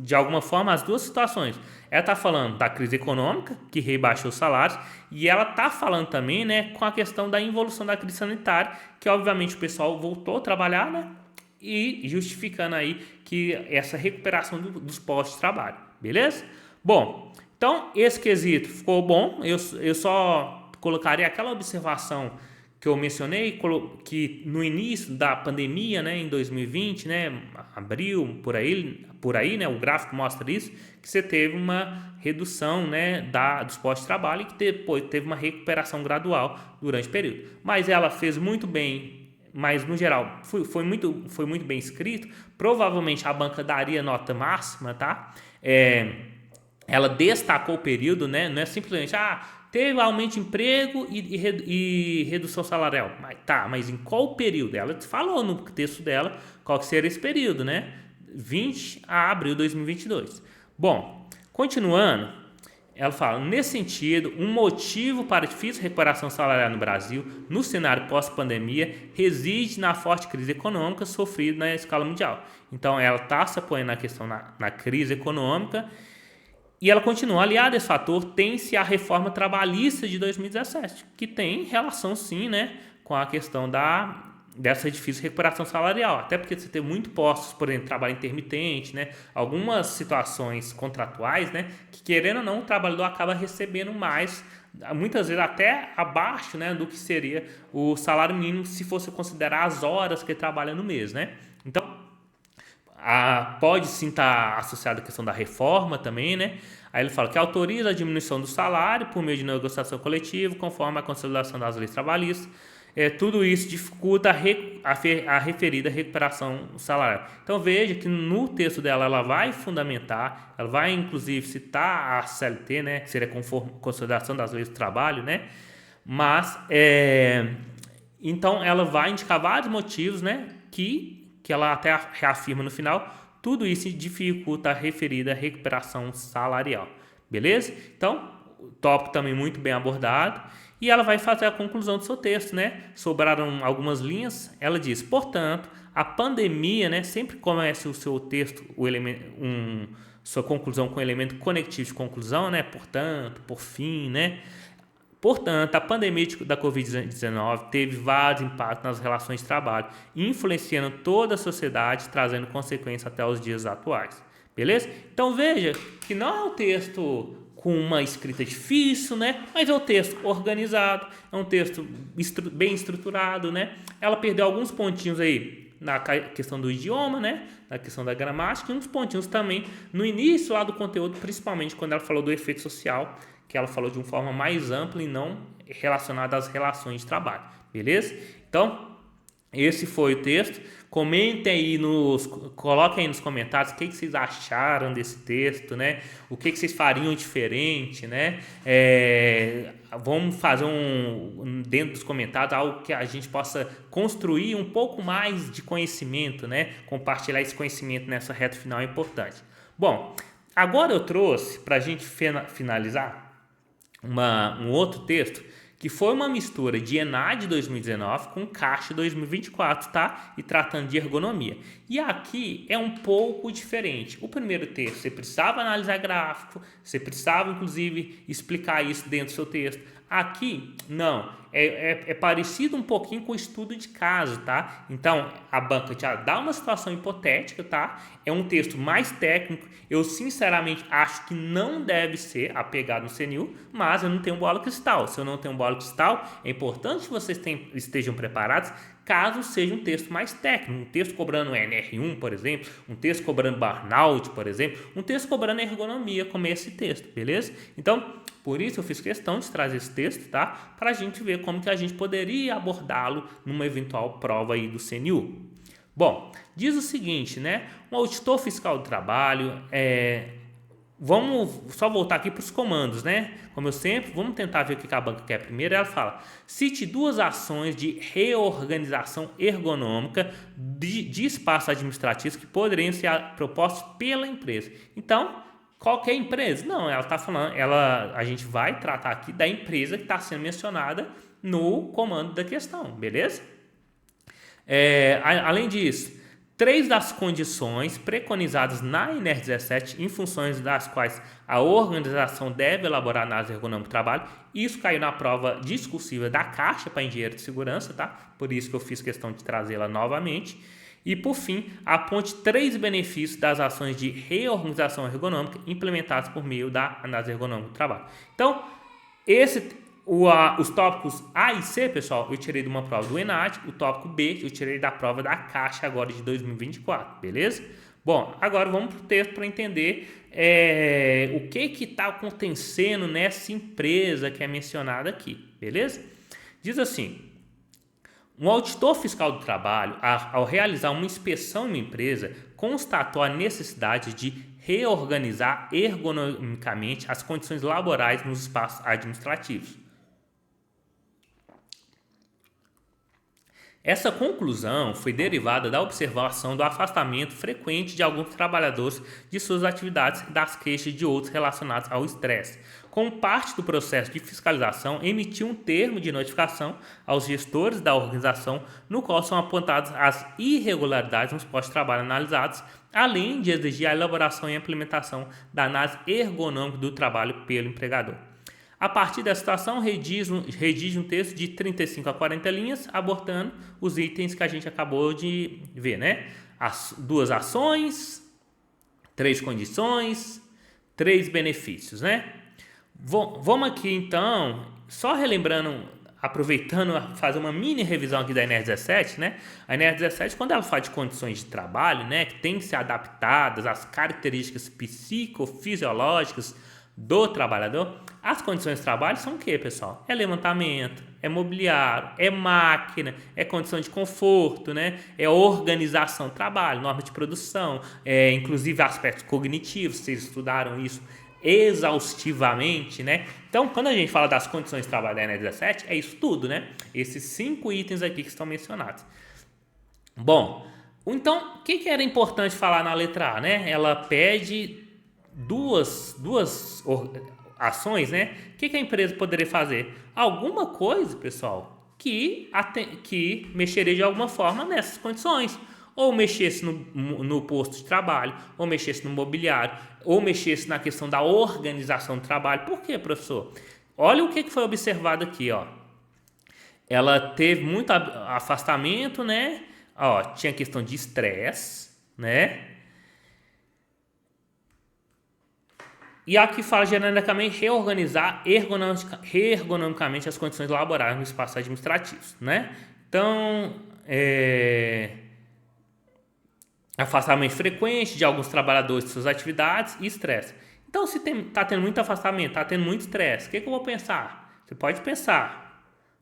de alguma forma, as duas situações. Ela está falando da crise econômica, que rebaixou os salários, e ela está falando também, né, com a questão da involução da crise sanitária, que obviamente o pessoal voltou a trabalhar, né, e justificando aí que essa recuperação dos postos de trabalho, beleza? Bom, então esse quesito ficou bom, eu só colocaria aquela observação que eu mencionei, que no início da pandemia, né, em 2020, né, abril, por aí, né, o gráfico mostra isso, que você teve uma redução, né, dos postos de trabalho e que depois teve uma recuperação gradual durante o período. Mas ela fez muito bem, mas no geral foi muito bem escrito. Provavelmente a banca daria nota máxima, tá? Ela destacou o período, né? Não é simplesmente, teve aumento de emprego e redução salarial. Mas em qual período? Ela falou no texto dela qual que seria esse período, né? 20 a abril de 2022. Bom, continuando, ela fala, nesse sentido, um motivo para a difícil recuperação salarial no Brasil, no cenário pós-pandemia, reside na forte crise econômica sofrida na escala mundial. Então, ela está se apoiando na questão na crise econômica. E ela continua, aliado a esse fator, tem-se a reforma trabalhista de 2017, que tem relação sim, né, com a questão dessa difícil recuperação salarial, até porque você tem muito postos, por exemplo, trabalho intermitente, né, algumas situações contratuais, né, que querendo ou não, o trabalhador acaba recebendo mais, muitas vezes até abaixo, né, do que seria o salário mínimo se fosse considerar as horas que ele trabalha no mês, né. Então, pode sim estar associado à questão da reforma também, né? Aí ele fala que autoriza a diminuição do salário por meio de negociação coletiva, conforme a consolidação das leis trabalhistas. Tudo isso dificulta a referida recuperação salarial. Então veja que no texto dela ela vai fundamentar, ela vai inclusive citar a CLT, né? Que seria a consolidação das leis do trabalho, né? Mas, então ela vai indicar vários motivos, né? Que ela até reafirma no final, tudo isso dificulta a referida recuperação salarial, beleza? Então, o tópico também muito bem abordado, e ela vai fazer a conclusão do seu texto, né? Sobraram algumas linhas, ela diz, portanto, a pandemia, né? Sempre começa o seu texto, sua conclusão com o elemento conectivo de conclusão, né? Portanto, por fim, né? Portanto, a pandemia da Covid-19 teve vários impactos nas relações de trabalho, influenciando toda a sociedade, trazendo consequências até os dias atuais. Beleza? Então veja que não é um texto com uma escrita difícil, né? Mas é um texto organizado, é um texto bem estruturado, né? Ela perdeu alguns pontinhos aí na questão do idioma, né? Na questão da gramática e uns pontinhos também no início lá do conteúdo, principalmente quando ela falou do efeito social, que ela falou de uma forma mais ampla e não relacionada às relações de trabalho, beleza? Então, esse foi o texto. Comentem aí coloquem aí nos comentários o que vocês acharam desse texto, né? O que vocês fariam diferente, né? Vamos fazer dentro dos comentários algo que a gente possa construir um pouco mais de conhecimento, né? Compartilhar esse conhecimento nessa reta final é importante. Bom, agora eu trouxe para a gente finalizar um outro texto que foi uma mistura de ENAD 2019 com CAIXA 2024, tá? E tratando de ergonomia. E aqui é um pouco diferente. O primeiro texto, você precisava analisar gráfico, você precisava, inclusive, explicar isso dentro do seu texto. Aqui, não. É parecido um pouquinho com o estudo de caso, tá? Então, a banca te dá uma situação hipotética, tá? É um texto mais técnico. Eu, sinceramente, acho que não deve ser apegado no CNU, mas eu não tenho bola cristal. Se eu não tenho bola cristal, é importante que vocês estejam preparados caso seja um texto mais técnico, um texto cobrando NR1, por exemplo, um texto cobrando burnout, por exemplo, um texto cobrando ergonomia, como é esse texto, beleza? Então, por isso eu fiz questão de trazer esse texto, tá? Para a gente ver como que a gente poderia abordá-lo numa eventual prova aí do CNU. Bom, diz o seguinte, né? Um auditor fiscal do trabalho, vamos só voltar aqui para os comandos, né? Como eu sempre, vamos tentar ver o que a banca quer primeiro. Ela fala, cite 2 ações de reorganização ergonômica de espaços administrativos que poderiam ser propostos pela empresa. Então, qualquer empresa? Não, ela está falando, a gente vai tratar aqui da empresa que está sendo mencionada no comando da questão, beleza? Além disso, três das condições preconizadas na NR17, em funções das quais a organização deve elaborar análise ergonômica do trabalho. Isso caiu na prova discursiva da Caixa para engenheiro de segurança, tá? Por isso que eu fiz questão de trazê-la novamente. E, por fim, aponte 3 benefícios das ações de reorganização ergonômica implementadas por meio da análise ergonômica do trabalho. Então, os tópicos A e C, pessoal, eu tirei de uma prova do ENAD. O tópico B eu tirei da prova da Caixa agora de 2024, beleza? Bom, agora vamos para o texto para entender o que está acontecendo nessa empresa que é mencionada aqui, beleza? Diz assim: um auditor fiscal do trabalho, ao realizar uma inspeção em uma empresa, constatou a necessidade de reorganizar ergonomicamente as condições laborais nos espaços administrativos. Essa conclusão foi derivada da observação do afastamento frequente de alguns trabalhadores de suas atividades e das queixas de outros relacionados ao estresse. Como parte do processo de fiscalização, emitiu um termo de notificação aos gestores da organização, no qual são apontadas as irregularidades nos postos de trabalho analisados, além de exigir a elaboração e implementação da análise ergonômica do trabalho pelo empregador. A partir dessa situação, redige um texto de 35 a 40 linhas, abordando os itens que a gente acabou de ver, né? As 2 ações, 3 condições, 3 benefícios, né? Vamos aqui, então, só relembrando, aproveitando a fazer uma mini revisão aqui da NR17, né? A NR17, quando ela fala de condições de trabalho, né, que tem que ser adaptadas às características psicofisiológicas do trabalhador, as condições de trabalho são o que, pessoal? É levantamento, é mobiliário, é máquina, é condição de conforto, né? É organização do trabalho, normas de produção, inclusive aspectos cognitivos, vocês estudaram isso exaustivamente, né? Então, quando a gente fala das condições de trabalho da NR17, é isso tudo, né? Esses 5 itens aqui que estão mencionados. Bom, então, o que era importante falar na letra A, né? Ela pede duas ações, né? O que a empresa poderia fazer? Alguma coisa, pessoal, que mexeria de alguma forma nessas condições. Ou mexesse no posto de trabalho, ou mexesse no mobiliário, ou mexesse na questão da organização do trabalho. Por quê, professor? Olha o que foi observado aqui, ó. Ela teve muito afastamento, né? Ó, tinha questão de estresse, né? E aqui fala genericamente reorganizar ergonomicamente as condições laborais no espaço administrativo, né? Então, afastamento frequente de alguns trabalhadores de suas atividades e estresse. Então, se está tendo muito afastamento, está tendo muito estresse, o que eu vou pensar? Você pode pensar: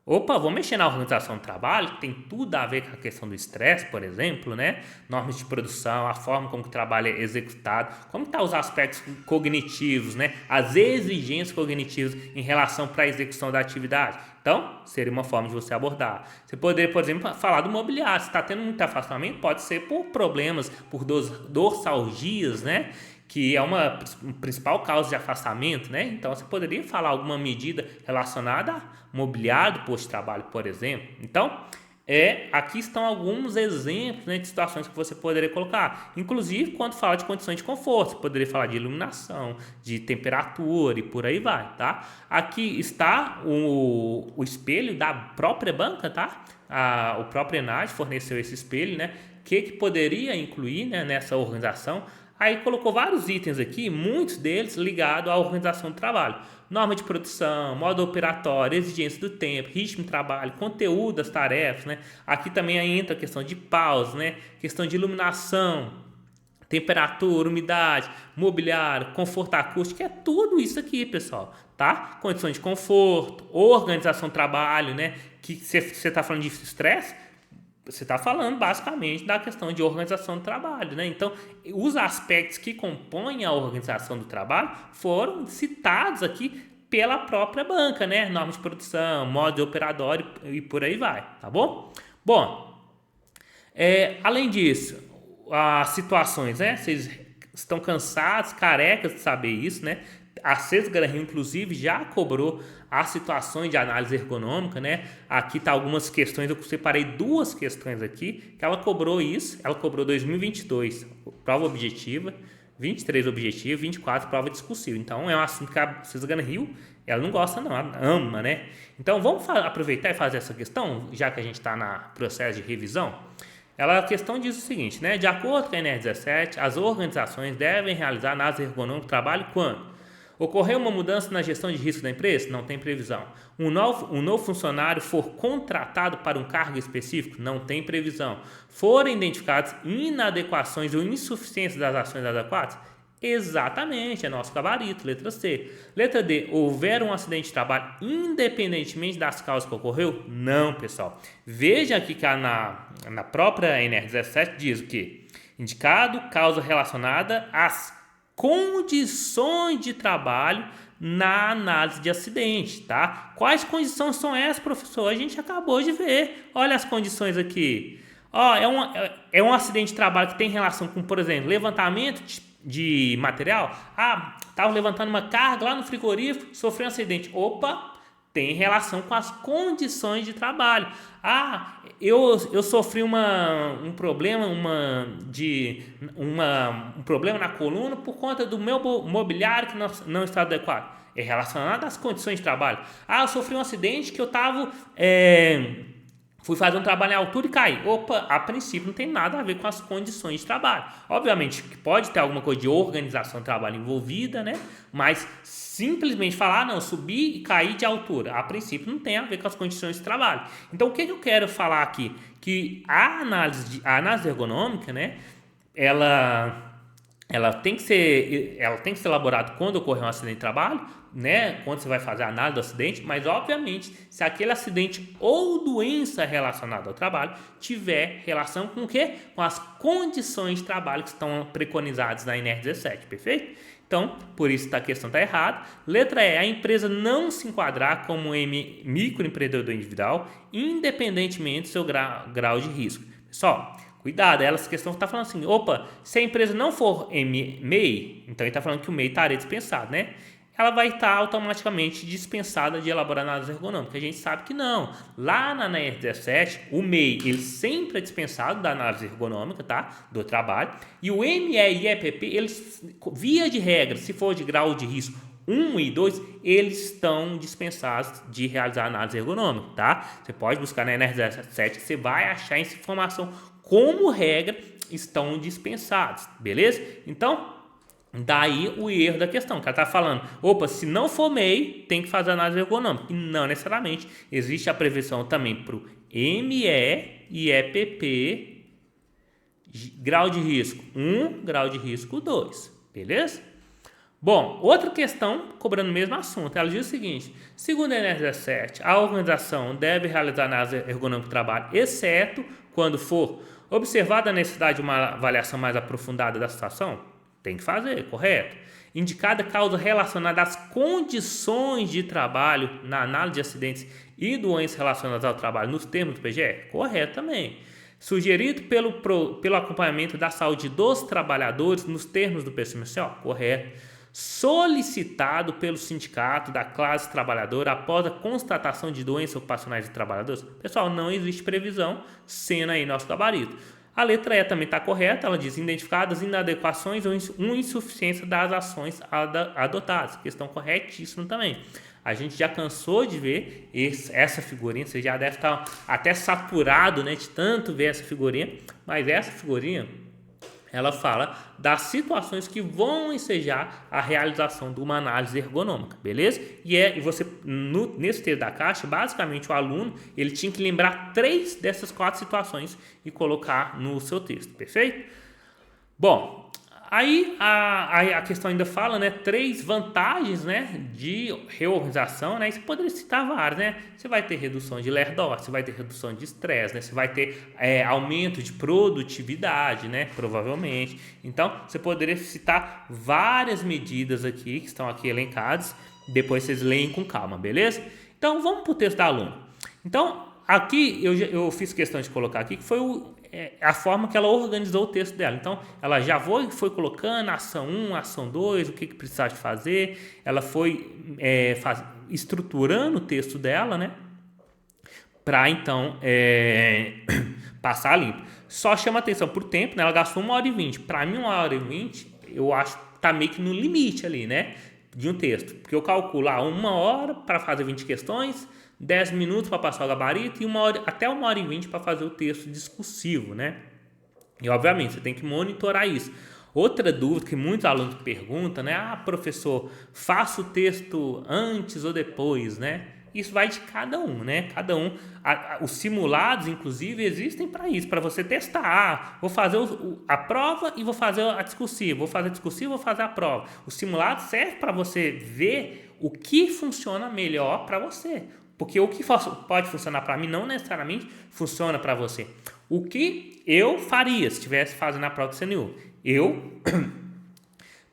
opa, vou mexer na organização do trabalho, que tem tudo a ver com a questão do estresse, por exemplo, né? Normas de produção, a forma como o trabalho é executado, como estão os aspectos cognitivos, né? As exigências cognitivas em relação para a execução da atividade. Então, seria uma forma de você abordar. Você poderia, por exemplo, falar do mobiliário. Se está tendo muito afastamento, pode ser por problemas, por dorsalgias, né? Que é uma principal causa de afastamento, né? Então, você poderia falar alguma medida relacionada a mobiliário do posto de trabalho, por exemplo. Então, aqui estão alguns exemplos, né, de situações que você poderia colocar. Inclusive, quando fala de condições de conforto, você poderia falar de iluminação, de temperatura e por aí vai, tá? Aqui está o espelho da própria banca, tá? O próprio ENAD forneceu esse espelho, né? Que poderia incluir, né, nessa organização. Aí colocou vários itens aqui, muitos deles ligados à organização do trabalho. Norma de produção, modo operatório, exigência do tempo, ritmo de trabalho, conteúdo das tarefas, né? Aqui também entra a questão de pausa, né? Questão de iluminação, temperatura, umidade, mobiliário, conforto acústico, é tudo isso aqui, pessoal, tá? Condições de conforto, organização do trabalho, né? Que você está falando de estresse, você está falando basicamente da questão de organização do trabalho, né? Então, os aspectos que compõem a organização do trabalho foram citados aqui pela própria banca, né? Normas de produção, modo operatório e por aí vai, tá bom? Bom, além disso, as situações, né? Vocês estão cansados, carecas de saber isso, né? A Cesar, inclusive, já cobrou as situações de análise ergonômica, né? Aqui tá algumas questões, eu separei 2 questões aqui, que ela cobrou isso, ela cobrou 2022, prova objetiva, 23 objetiva, 24 prova discursiva. Então, é um assunto que a Cesar Hill, ela não gosta não, ela ama, né? Então, vamos aproveitar e fazer essa questão, já que a gente está no processo de revisão. A questão diz o seguinte, né? De acordo com a NR17, as organizações devem realizar análise ergonômica do trabalho quando ocorreu uma mudança na gestão de risco da empresa? Não tem previsão. Um novo funcionário for contratado para um cargo específico? Não tem previsão. Forem identificadas inadequações ou insuficiências das ações adequadas? Exatamente, é nosso gabarito, letra C. Letra D, houver um acidente de trabalho independentemente das causas que ocorreu? Não, pessoal. Veja aqui que na própria NR17 diz o quê? Indicado causa relacionada às condições de trabalho na análise de acidente, tá? Quais condições são essas, professor? A gente acabou de ver. Olha as condições aqui. Ó, é um acidente de trabalho que tem relação com, por exemplo, levantamento de material. Ah, estava levantando uma carga lá no frigorífico, sofreu um acidente. Opa, tem relação com as condições de trabalho. Ah, eu sofri um problema, um problema na coluna por conta do meu mobiliário que não está adequado. É relacionado às condições de trabalho. Ah, eu sofri um acidente que eu estava... fui fazer um trabalho em altura e caí. Opa, a princípio não tem nada a ver com as condições de trabalho. Obviamente que pode ter alguma coisa de organização do trabalho envolvida, né? Mas simplesmente falar, não, subir e cair de altura, a princípio não tem a ver com as condições de trabalho. Então, o que eu quero falar aqui? Que a análise ergonômica, né? Ela tem que ser elaborada quando ocorrer um acidente de trabalho, né? Quando você vai fazer a análise do acidente, mas obviamente se aquele acidente ou doença relacionada ao trabalho tiver relação com o quê? Com as condições de trabalho que estão preconizadas na NR17, perfeito? Então, por isso a questão está errada. Letra E, a empresa não se enquadrar como microempreendedor individual, independentemente do seu grau de risco. Pessoal, cuidado, essa questão está falando assim, opa, se a empresa não for MEI, então ele está falando que o MEI estaria dispensado, né? Ela vai estar automaticamente dispensada de elaborar análise ergonômica. A gente sabe que não. Lá na NR17, o MEI, ele sempre é dispensado da análise ergonômica, tá? Do trabalho. E o ME e EPP, eles, via de regra, se for de grau de risco 1 e 2, eles estão dispensados de realizar análise ergonômica, tá? Você pode buscar na NR17, você vai achar essa informação. Como regra, estão dispensados, beleza? Então, daí o erro da questão, que ela está falando, opa, se não for MEI, tem que fazer análise ergonômica. E não necessariamente. Existe a previsão também para o ME e EPP, grau de risco 1, grau de risco 2, beleza? Bom, outra questão, cobrando o mesmo assunto, ela diz o seguinte, segundo a NR17, a organização deve realizar análise ergonômica do trabalho, exceto quando for observada a necessidade de uma avaliação mais aprofundada da situação. Tem que fazer, correto? Indicada causa relacionada às condições de trabalho na análise de acidentes e doenças relacionadas ao trabalho nos termos do PGE? Correto também. Sugerido pelo acompanhamento da saúde dos trabalhadores nos termos do PCMCO? Correto. Solicitado pelo sindicato da classe trabalhadora após a constatação de doenças ocupacionais de trabalhadores? Pessoal, não existe previsão, sendo aí nosso gabarito. A letra E também está correta, ela diz identificadas inadequações ou insuficiência das ações adotadas. Questão corretíssima também. A gente já cansou de ver essa figurinha, você já deve estar até saturado, né, de tanto ver essa figurinha, mas essa figurinha, ela fala das situações que vão ensejar a realização de uma análise ergonômica, beleza? E você, nesse texto da caixa, basicamente o aluno, ele tinha que lembrar 3 dessas 4 situações e colocar no seu texto, perfeito? Bom, aí a questão ainda fala, né, 3 vantagens, né, de reorganização, né, e você poderia citar várias, né, você vai ter redução de lerdose, você vai ter redução de estresse, né, você vai ter aumento de produtividade, né, provavelmente. Então, você poderia citar várias medidas aqui, que estão aqui elencadas, depois vocês leem com calma, beleza? Então, vamos para o texto da aluna. Então, aqui eu fiz questão de colocar aqui que foi a forma que ela organizou o texto dela. Então, ela já foi colocando ação 1, ação 2, o que precisava de fazer, ela foi estruturando o texto dela, né? Para então passar limpo. Só chama atenção por tempo, né? Ela gastou 1h20. Para mim, 1h20, eu acho que tá meio que no limite ali, né? De um texto. Porque eu calculo 1 hora para fazer 20 questões, 10 minutos para passar o gabarito e até 1h20 para fazer o texto discursivo, né? E, obviamente, você tem que monitorar isso. Outra dúvida que muitos alunos perguntam, né? Professor, faço o texto antes ou depois, né? Isso vai de cada um, né? Cada um. Os simulados, inclusive, existem para isso, para você testar. Vou fazer a prova e vou fazer a discursiva. Vou fazer a discursiva e vou fazer a prova. O simulado serve para você ver o que funciona melhor para você. Porque o que pode funcionar para mim não necessariamente funciona para você. O que eu faria se estivesse fazendo a prova do CNU? Eu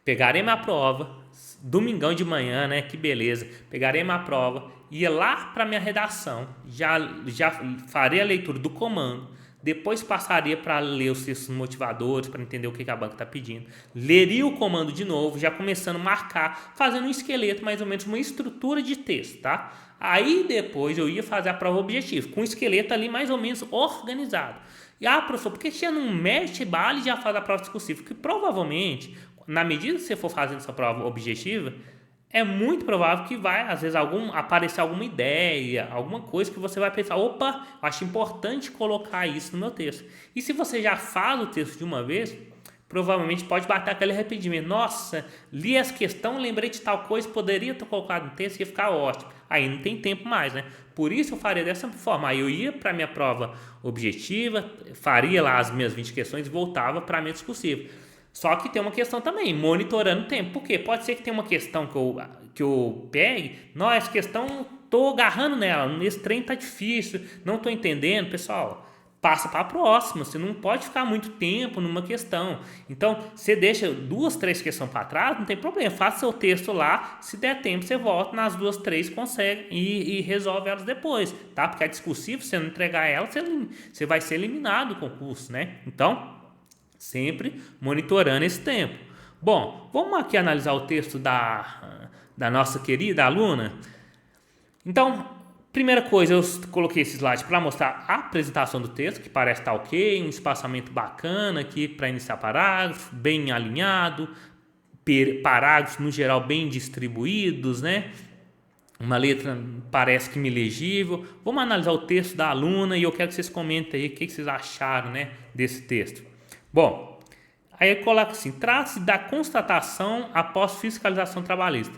pegarei minha prova, domingão de manhã, né? Que beleza. Pegarei minha prova, ia lá para minha redação, já faria a leitura do comando, depois passaria para ler os textos motivadores, para entender o que a banca está pedindo, leria o comando de novo, já começando a marcar, fazendo um esqueleto, mais ou menos uma estrutura de texto, tá? Aí depois eu ia fazer a prova objetiva, com o esqueleto ali mais ou menos organizado. E professor, por que você não mexe bala e já faz a prova discursiva? Porque provavelmente, na medida que você for fazendo essa prova objetiva, é muito provável que vai, às vezes, aparecer alguma ideia, alguma coisa que você vai pensar, opa, eu acho importante colocar isso no meu texto. E se você já faz o texto de uma vez, provavelmente pode bater aquele arrependimento. Nossa, li essa questão, lembrei de tal coisa, poderia ter colocado no texto e ia ficar ótimo. Aí não tem tempo mais, né? Por isso eu faria dessa forma. Aí eu ia para a minha prova objetiva, faria lá as minhas 20 questões e voltava para a minha discursiva. Só que tem uma questão também, monitorando o tempo. Por quê? Pode ser que tenha uma questão que eu pegue, nossa, essa questão, tô agarrando nela, esse trem tá difícil, não tô entendendo. Pessoal, passa para a próxima, você não pode ficar muito tempo numa questão. Então, você deixa 2, 3 questões para trás, não tem problema, faça seu texto lá, se der tempo você volta nas 2, 3, consegue e resolve elas depois, tá? Porque a discursiva, se você não entregar ela, você vai ser eliminado do concurso, né? Então, sempre monitorando esse tempo. Bom, vamos aqui analisar o texto da nossa querida aluna. Então, primeira coisa, eu coloquei esse slide para mostrar a apresentação do texto, que parece estar ok, um espaçamento bacana aqui para iniciar parágrafo, bem alinhado, parágrafos no geral bem distribuídos, né? Uma letra parece que me legível. Vamos analisar o texto da aluna e eu quero que vocês comentem aí o que vocês acharam, né, desse texto. Bom, aí eu coloco assim, trata-se da constatação após fiscalização trabalhista.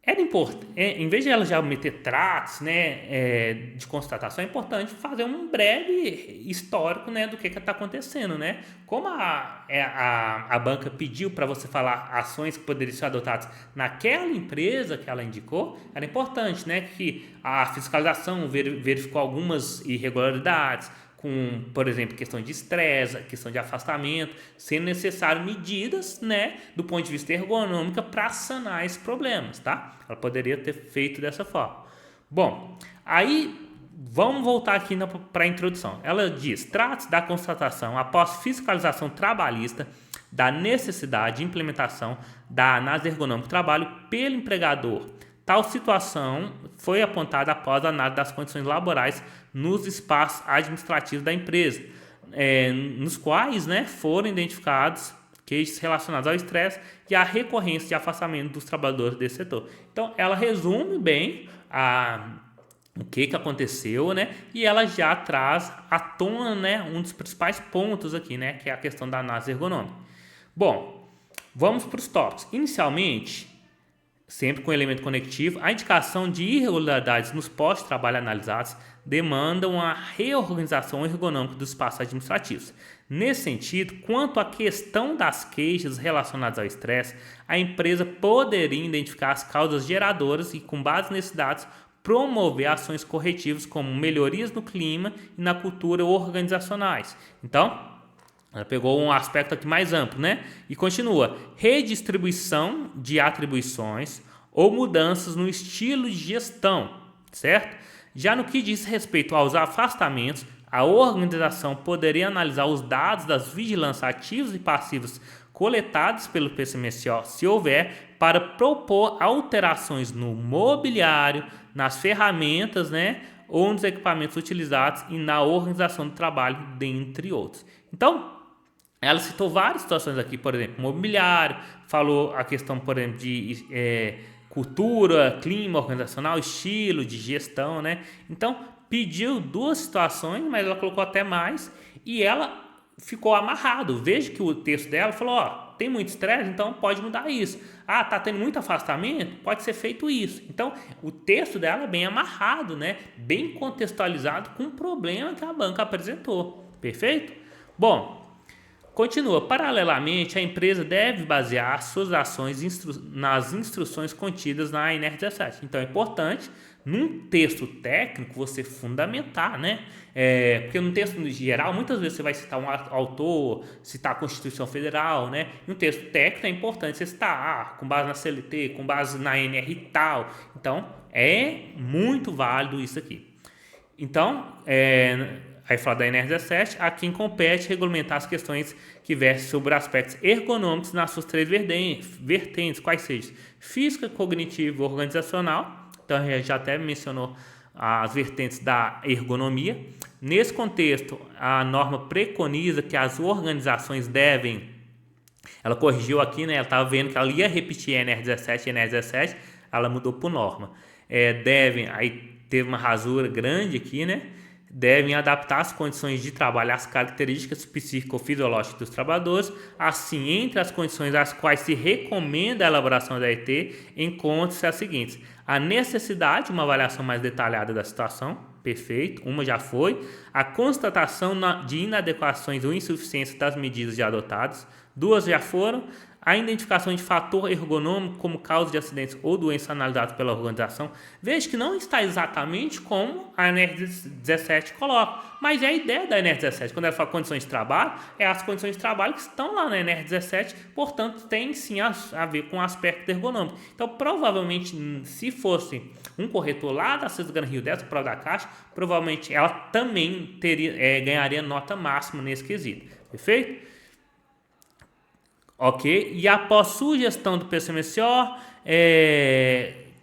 Era importante, em vez de ela já meter tratos, né, de constatação, é importante fazer um breve histórico, né, do que está acontecendo, né? Como a banca pediu para você falar ações que poderiam ser adotadas naquela empresa que ela indicou, era importante, né, que a fiscalização verificou algumas irregularidades, com, por exemplo, questão de estresse, questão de afastamento, sendo necessário medidas, né, do ponto de vista ergonômico para sanar esses problemas, tá? Ela poderia ter feito dessa forma. Bom, aí vamos voltar aqui para a introdução. Ela diz, trata-se da constatação após fiscalização trabalhista da necessidade de implementação da análise ergonômica do trabalho pelo empregador. Tal situação foi apontada após a análise das condições laborais nos espaços administrativos da empresa, nos quais, né, foram identificados queixos relacionados ao estresse e à recorrência de afastamento dos trabalhadores desse setor. Então, ela resume bem o que aconteceu, né, e ela já traz à tona, né, um dos principais pontos aqui, né, que é a questão da análise ergonômica. Bom, vamos para os tópicos. Inicialmente, sempre com elemento conectivo, a indicação de irregularidades nos postos de trabalho analisados demandam a reorganização ergonômica dos espaços administrativos. Nesse sentido, quanto à questão das queixas relacionadas ao estresse, a empresa poderia identificar as causas geradoras e, com base nesses dados, promover ações corretivas como melhorias no clima e na cultura organizacionais. Então, ela pegou um aspecto aqui mais amplo, né? E continua, redistribuição de atribuições ou mudanças no estilo de gestão, certo? Já no que diz respeito aos afastamentos, A organização poderia analisar os dados das vigilâncias ativos e passivos coletados pelo PCMSO, se houver, para propor alterações no mobiliário, nas ferramentas, né, ou nos equipamentos utilizados e na organização do trabalho, dentre outros. Então, ela citou várias situações aqui, por exemplo, mobiliário, falou a questão, por exemplo, de cultura, clima organizacional, estilo de gestão, né? Então, pediu duas situações, mas ela colocou até mais e ela ficou amarrado. Veja que o texto dela falou, ó, tem muito estresse, então pode mudar isso. Ah, tá tendo muito afastamento? Pode ser feito isso. Então, o texto dela é bem amarrado, né? Bem contextualizado com o problema que a banca apresentou. Perfeito? Bom, continua. Paralelamente, a empresa deve basear suas ações nas instruções contidas na ANR 17. Então, é importante, num texto técnico, você fundamentar, né? Porque no texto geral, muitas vezes você vai citar um autor, citar a Constituição Federal, né? No texto técnico é importante você citar, com base na CLT, com base na ANR e tal. Então, é muito válido isso aqui. Então, aí fala da NR17, a quem compete regulamentar as questões que versem sobre aspectos ergonômicos nas suas três vertentes, quais sejam física, cognitiva e organizacional. Então, a gente já até mencionou as vertentes da ergonomia. Nesse contexto, a norma preconiza que as organizações devem, ela corrigiu aqui, né? Ela estava vendo que ela ia repetir NR17 e NR17, ela mudou por norma. Devem, aí teve uma rasura grande aqui, né? Devem adaptar as condições de trabalho às características psicofisiológicas dos trabalhadores. Assim, entre as condições às quais se recomenda a elaboração da ET, encontra-se as seguintes: a necessidade de uma avaliação mais detalhada da situação, perfeito, uma já foi, a constatação de inadequações ou insuficiência das medidas já adotadas, duas já foram, a identificação de fator ergonômico como causa de acidentes ou doenças analisados pela organização. Veja que não está exatamente como a NR17 coloca, mas é a ideia da NR17. Quando ela fala condições de trabalho, é as condições de trabalho que estão lá na NR17, portanto, tem sim a ver com o aspecto ergonômico. Então, provavelmente, se fosse um corretor lá da Cisgrana Rio 10, prova da Caixa, provavelmente ela também ganharia nota máxima nesse quesito. Perfeito? Ok? E após sugestão do PCMSO,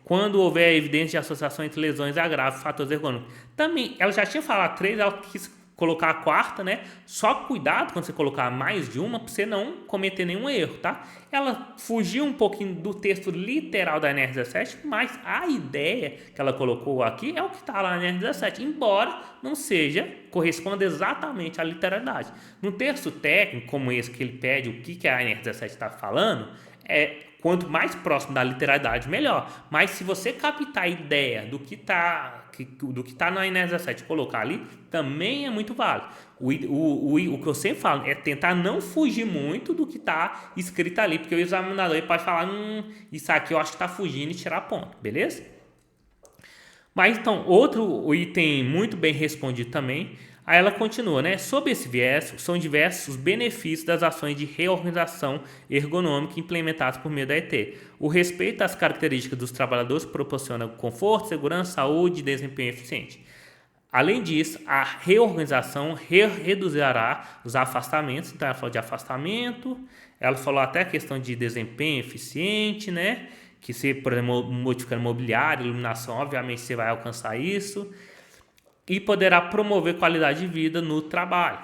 quando houver evidência de associação entre lesões agraves e fatores ergonômicos. Também, ela já tinha falado 3, ela quis colocar a quarta, né? Só cuidado quando você colocar mais de uma, para você não cometer nenhum erro, tá? Ela fugiu um pouquinho do texto literal da NR17, mas a ideia que ela colocou aqui é o que está lá na NR17, embora não corresponda exatamente à literalidade. No texto técnico, como esse que ele pede, o que a NR17 está falando, quanto mais próximo da literalidade, melhor. Mas se você captar a ideia do que está na NR17 e colocar ali, também é muito válido. O que eu sempre falo é tentar não fugir muito do que está escrito ali, porque o examinador pode falar, isso aqui eu acho que está fugindo e tirar ponto, beleza? Mas então, outro item muito bem respondido também, aí ela continua, né? Sob esse viés, são diversos os benefícios das ações de reorganização ergonômica implementadas por meio da ET. O respeito às características dos trabalhadores proporciona conforto, segurança, saúde e desempenho eficiente. Além disso, a reorganização reduzirá os afastamentos. Então, ela falou de afastamento, ela falou até a questão de desempenho eficiente, né? Que se, por exemplo, modificando mobiliário, iluminação, obviamente você vai alcançar isso. E poderá promover qualidade de vida no trabalho.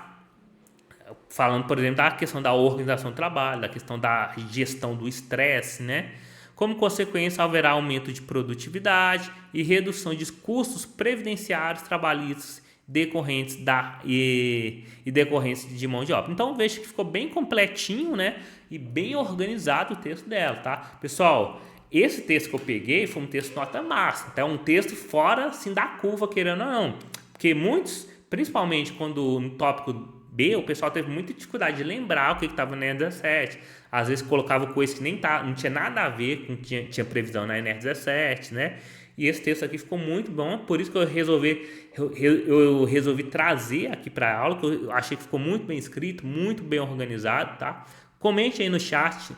Falando, por exemplo, da questão da organização do trabalho, da questão da gestão do estresse, né? Como consequência, haverá aumento de produtividade e redução de custos previdenciários trabalhistas decorrentes decorrentes de mão de obra. Então, veja que ficou bem completinho, né? E bem organizado o texto dela, tá? Pessoal, esse texto que eu peguei foi um texto nota máxima, então é um texto fora assim, da curva, querendo ou não. Porque muitos, principalmente quando no tópico B, o pessoal teve muita dificuldade de lembrar o que estava na NR17. Às vezes colocava coisas que não tinha nada a ver com o que tinha previsão na NR17, né? E esse texto aqui ficou muito bom, por isso que eu resolvi trazer aqui para a aula, que eu achei que ficou muito bem escrito, muito bem organizado, tá? Comente aí no chat,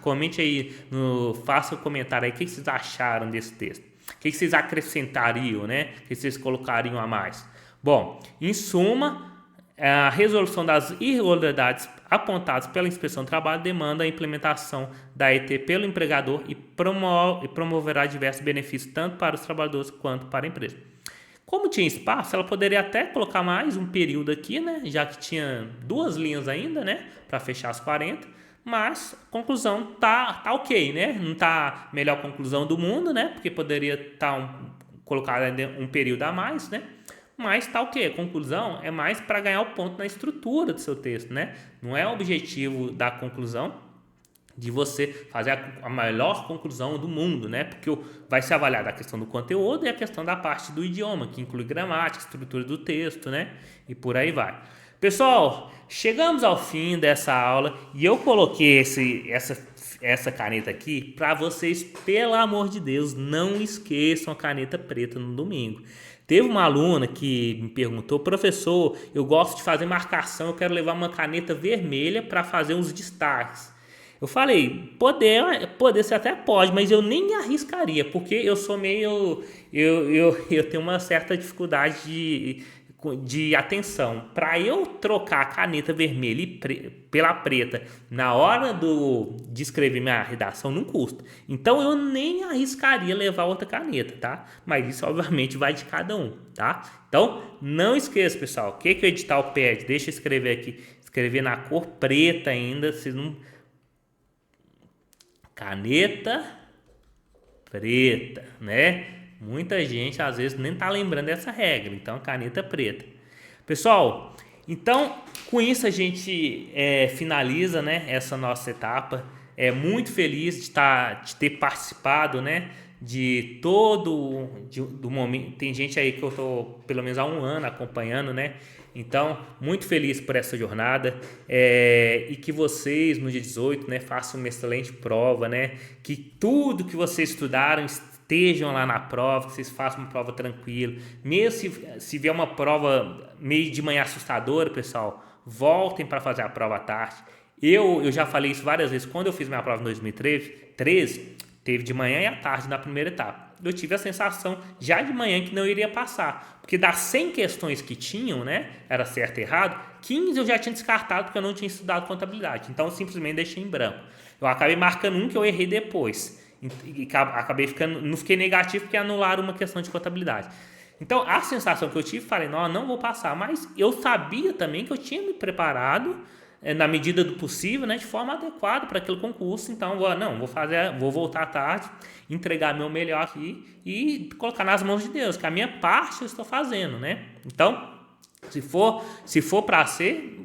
faça um comentário aí, o que vocês acharam desse texto? O que vocês acrescentariam, né? O que vocês colocariam a mais? Bom, em suma, A resolução das irregularidades apontadas pela Inspeção do Trabalho demanda a implementação da ET pelo empregador e promoverá diversos benefícios tanto para os trabalhadores quanto para a empresa. Como tinha espaço, ela poderia até colocar mais um período aqui, né? Já que tinha 2 linhas ainda, né? Para fechar as 40. Mas a conclusão tá ok, né? Não tá a melhor conclusão do mundo, né? Porque poderia colocar um período a mais, né? Mas tá ok. A conclusão é mais para ganhar o ponto na estrutura do seu texto, né? Não é o objetivo da conclusão de você fazer a melhor conclusão do mundo, né? Porque vai se avaliar da questão do conteúdo e a questão da parte do idioma, que inclui gramática, estrutura do texto, né? E por aí vai. Pessoal, chegamos ao fim dessa aula e eu coloquei essa caneta aqui para vocês, pelo amor de Deus, não esqueçam a caneta preta no domingo. Teve uma aluna que me perguntou: professor, eu gosto de fazer marcação, eu quero levar uma caneta vermelha para fazer uns destaques. Eu falei, poder você até pode, mas eu nem arriscaria, porque eu sou meio, eu tenho uma certa dificuldade de atenção. Para eu trocar a caneta vermelha pela preta na hora de escrever minha redação, não custa. Então eu nem arriscaria levar outra caneta, tá? Mas isso obviamente vai de cada um, tá? Então não esqueça, pessoal, o que o edital pede? Deixa eu escrever aqui, escrever na cor preta ainda, se não... Caneta preta, né? Muita gente às vezes nem tá lembrando dessa regra, então caneta preta. Pessoal, então com isso a gente finaliza, né, essa nossa etapa. Muito feliz de ter participado, né, do momento. Tem gente aí que eu tô pelo menos há 1 ano acompanhando, né? Então, muito feliz por essa jornada e que vocês, no dia 18, né, façam uma excelente prova, né? Que tudo que vocês estudaram estejam lá na prova, que vocês façam uma prova tranquila. Mesmo se vier uma prova meio de manhã assustadora, pessoal, voltem para fazer a prova à tarde. Eu já falei isso várias vezes. Quando eu fiz minha prova em 2013, teve de manhã e à tarde na primeira etapa. Eu tive a sensação já de manhã que não iria passar, porque das 100 questões que tinham, né, era certo e errado, 15 eu já tinha descartado porque eu não tinha estudado contabilidade, então eu simplesmente deixei em branco. Eu acabei marcando um que eu errei depois, e acabei não fiquei negativo porque anularam uma questão de contabilidade. Então a sensação que eu tive, falei, não vou passar, mas eu sabia também que eu tinha me preparado na medida do possível, né, de forma adequada para aquele concurso. Então, vou voltar à tarde, entregar meu melhor aqui e colocar nas mãos de Deus, que a minha parte eu estou fazendo, né? Então, se for para ser,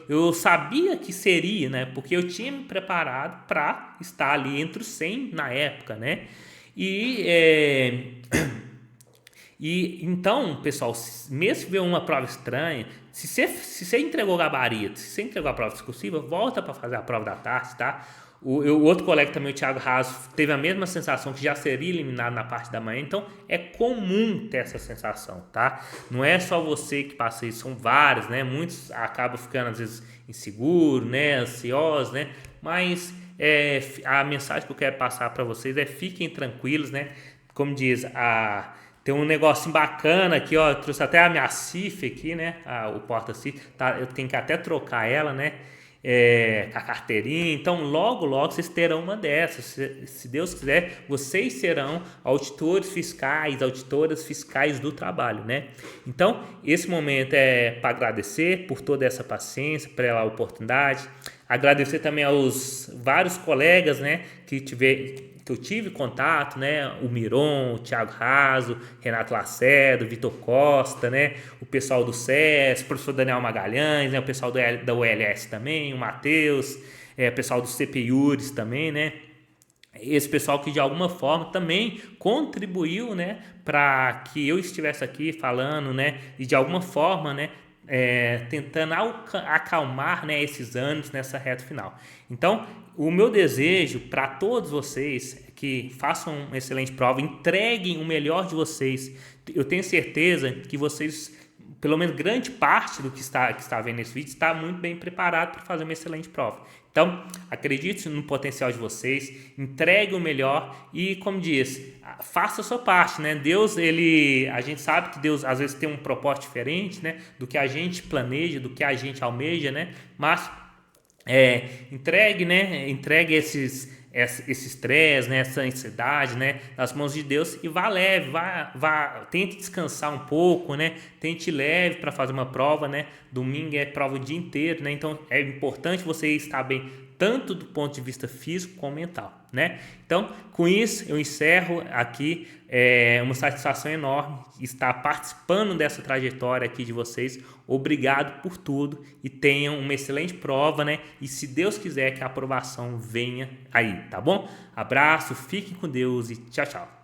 eu sabia que seria, né? Porque eu tinha me preparado para estar ali entre os 100 na época, né? E então, pessoal, mesmo se ver uma prova estranha, se você entregou o gabarito, se você entregou a prova discursiva, volta para fazer a prova da tarde, tá? O outro colega também, o Thiago Raso, teve a mesma sensação, que já seria eliminado na parte da manhã. Então é comum ter essa sensação, tá? Não é só você que passa isso, são vários, né? Muitos acabam ficando às vezes inseguros, né? Ansiosos, né? Mas a mensagem que eu quero passar para vocês é: fiquem tranquilos, né? Como diz tem um negocinho bacana aqui, ó. Eu trouxe até a minha CIF aqui, né? O porta-CIF. Tá, eu tenho que até trocar ela, né? Com a carteirinha. Então, logo vocês terão uma dessas. Se Deus quiser, vocês serão auditoras fiscais do trabalho, né? Então, esse momento é para agradecer por toda essa paciência, pela oportunidade. Agradecer também aos vários colegas, né? Que eu tive contato, né? O Miron, o Thiago Raso, Renato Lacerda, Vitor Costa, né? O pessoal do SES, o professor Daniel Magalhães, né? O pessoal da ULS também, o Matheus, o pessoal do CPIURES também, né? Esse pessoal que de alguma forma também contribuiu, né? Para que eu estivesse aqui falando, né? E de alguma forma, né? Tentando acalmar, né, esses ânimos nessa reta final. Então, o meu desejo para todos vocês é que façam uma excelente prova, entreguem o melhor de vocês. Eu tenho certeza que vocês, pelo menos grande parte do que está vendo nesse vídeo, está muito bem preparado para fazer uma excelente prova. Então, acredite no potencial de vocês, entregue o melhor e, como diz, faça a sua parte, né? Deus, a gente sabe que Deus às vezes tem um propósito diferente, né? Do que a gente planeja, do que a gente almeja, né? Mas entregue, né? Entregue esse estresse, né? Essa ansiedade, né? Nas mãos de Deus e vá leve, tente descansar um pouco, né? Tente leve para fazer uma prova, né? Domingo é prova o dia inteiro, né? Então é importante você estar bem tanto do ponto de vista físico como mental, né? Então, com isso eu encerro aqui. É uma satisfação enorme estar participando dessa trajetória aqui de vocês. Obrigado por tudo e tenham uma excelente prova, né? E se Deus quiser que a aprovação venha aí, tá bom? Abraço, fiquem com Deus e tchau, tchau.